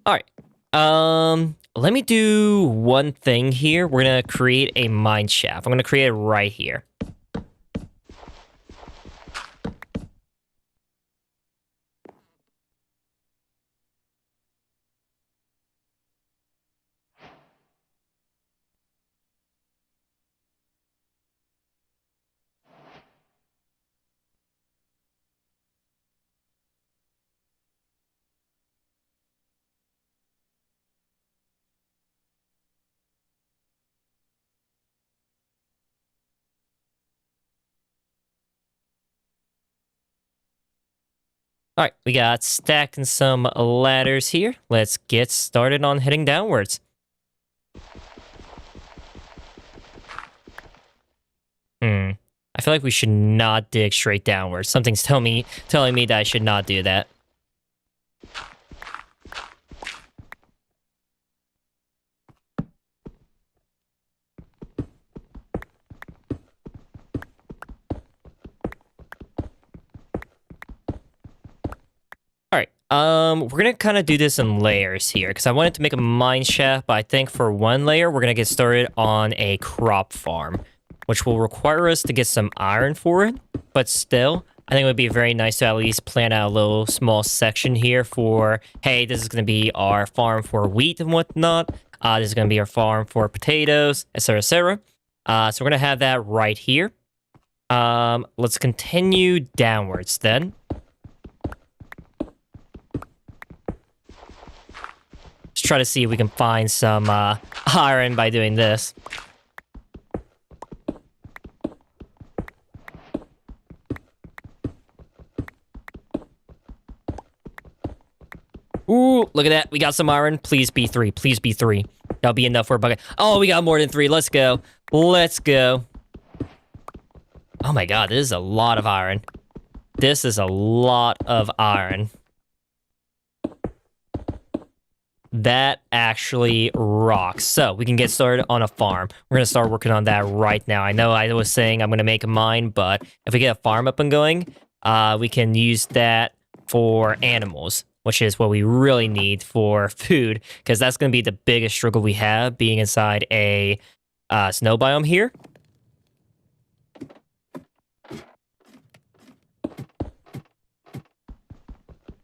All right. Let me do one thing here. We're gonna create a mine shaft. I'm gonna create it right here. All right, we got stacking some ladders here. Let's get started on heading downwards. I feel like we should not dig straight downwards. Something's telling me that I should not do that. We're gonna kind of do this in layers here because I wanted to make a mine shaft, but I think for one layer, we're gonna get started on a crop farm, which will require us to get some iron for it. But still, I think it would be very nice to at least plan out a little small section here for, hey, this is gonna be our farm for wheat and whatnot. This is gonna be our farm for potatoes, etc., etc. So we're gonna have that right here. Let's continue downwards then. Try to see if we can find some iron by doing this. Ooh, look at that. We got some iron. Please be 3. Please be 3. That'll be enough for a bucket. Oh, we got more than 3. Let's go. Let's go. Oh my god, this is a lot of iron. This is a lot of iron. That actually rocks. So we can get started on a farm. We're going to start working on that right now. I know I was saying I'm going to make a mine, but if we get a farm up and going, we can use that for animals, which is what we really need for food, because that's going to be the biggest struggle we have being inside a snow biome here.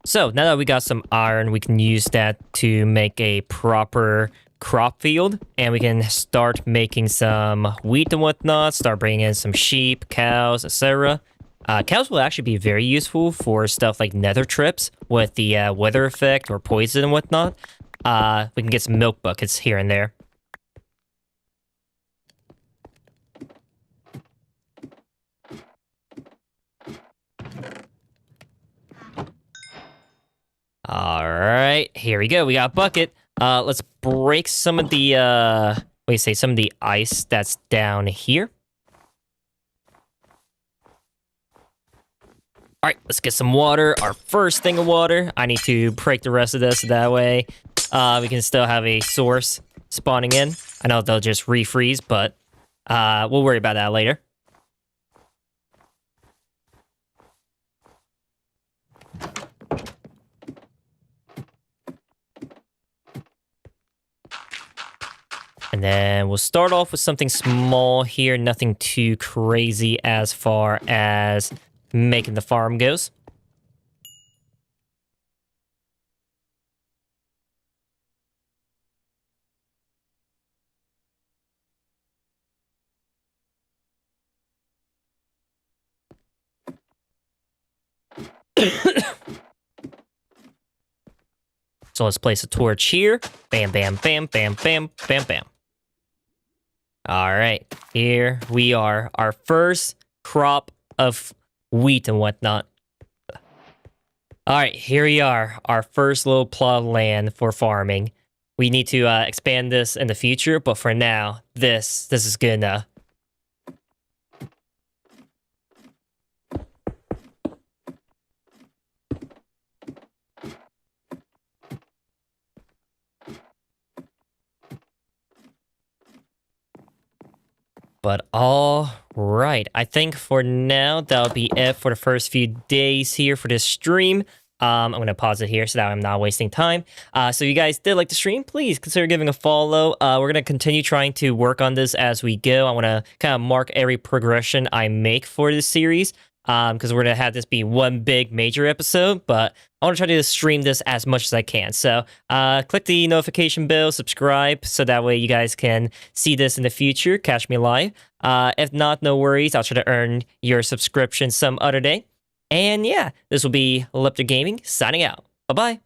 So now that we got some iron, we can use that to make a proper crop field, and we can start making some wheat and whatnot, start bringing in some sheep, cows, etc. Cows will actually be very useful for stuff like nether trips with the weather effect or poison and whatnot. We can get some milk buckets here and there. All right, here we go. We got a bucket. Let's break some of the some of the ice that's down here. All right, let's get some water. Our first thing of water. I need to break the rest of this that way we can still have a source spawning in. I know they'll just refreeze, but we'll worry about that later. And then we'll start off with something small here, nothing too crazy as far as making the farm goes. So let's place a torch here. Bam, bam, bam, bam, bam, bam, bam. All right, here we are. Our first crop of wheat and whatnot. All right, here we are. Our first little plot of land for farming. We need to expand this in the future, but for now, this is good enough. But all right, I think for now, that'll be it for the first few days here for this stream. I'm going to pause it here so that I'm not wasting time. So you guys did like the stream, please consider giving a follow. We're going to continue trying to work on this as we go. I want to kind of mark every progression I make for this series. Because we're going to have this be one big major episode, but I want to try to stream this as much as I can. So click the notification bell, subscribe, so that way you guys can see this in the future, catch me live. If not, no worries, I'll try to earn your subscription some other day. And yeah, this will be Leptic Gaming signing out. Bye-bye.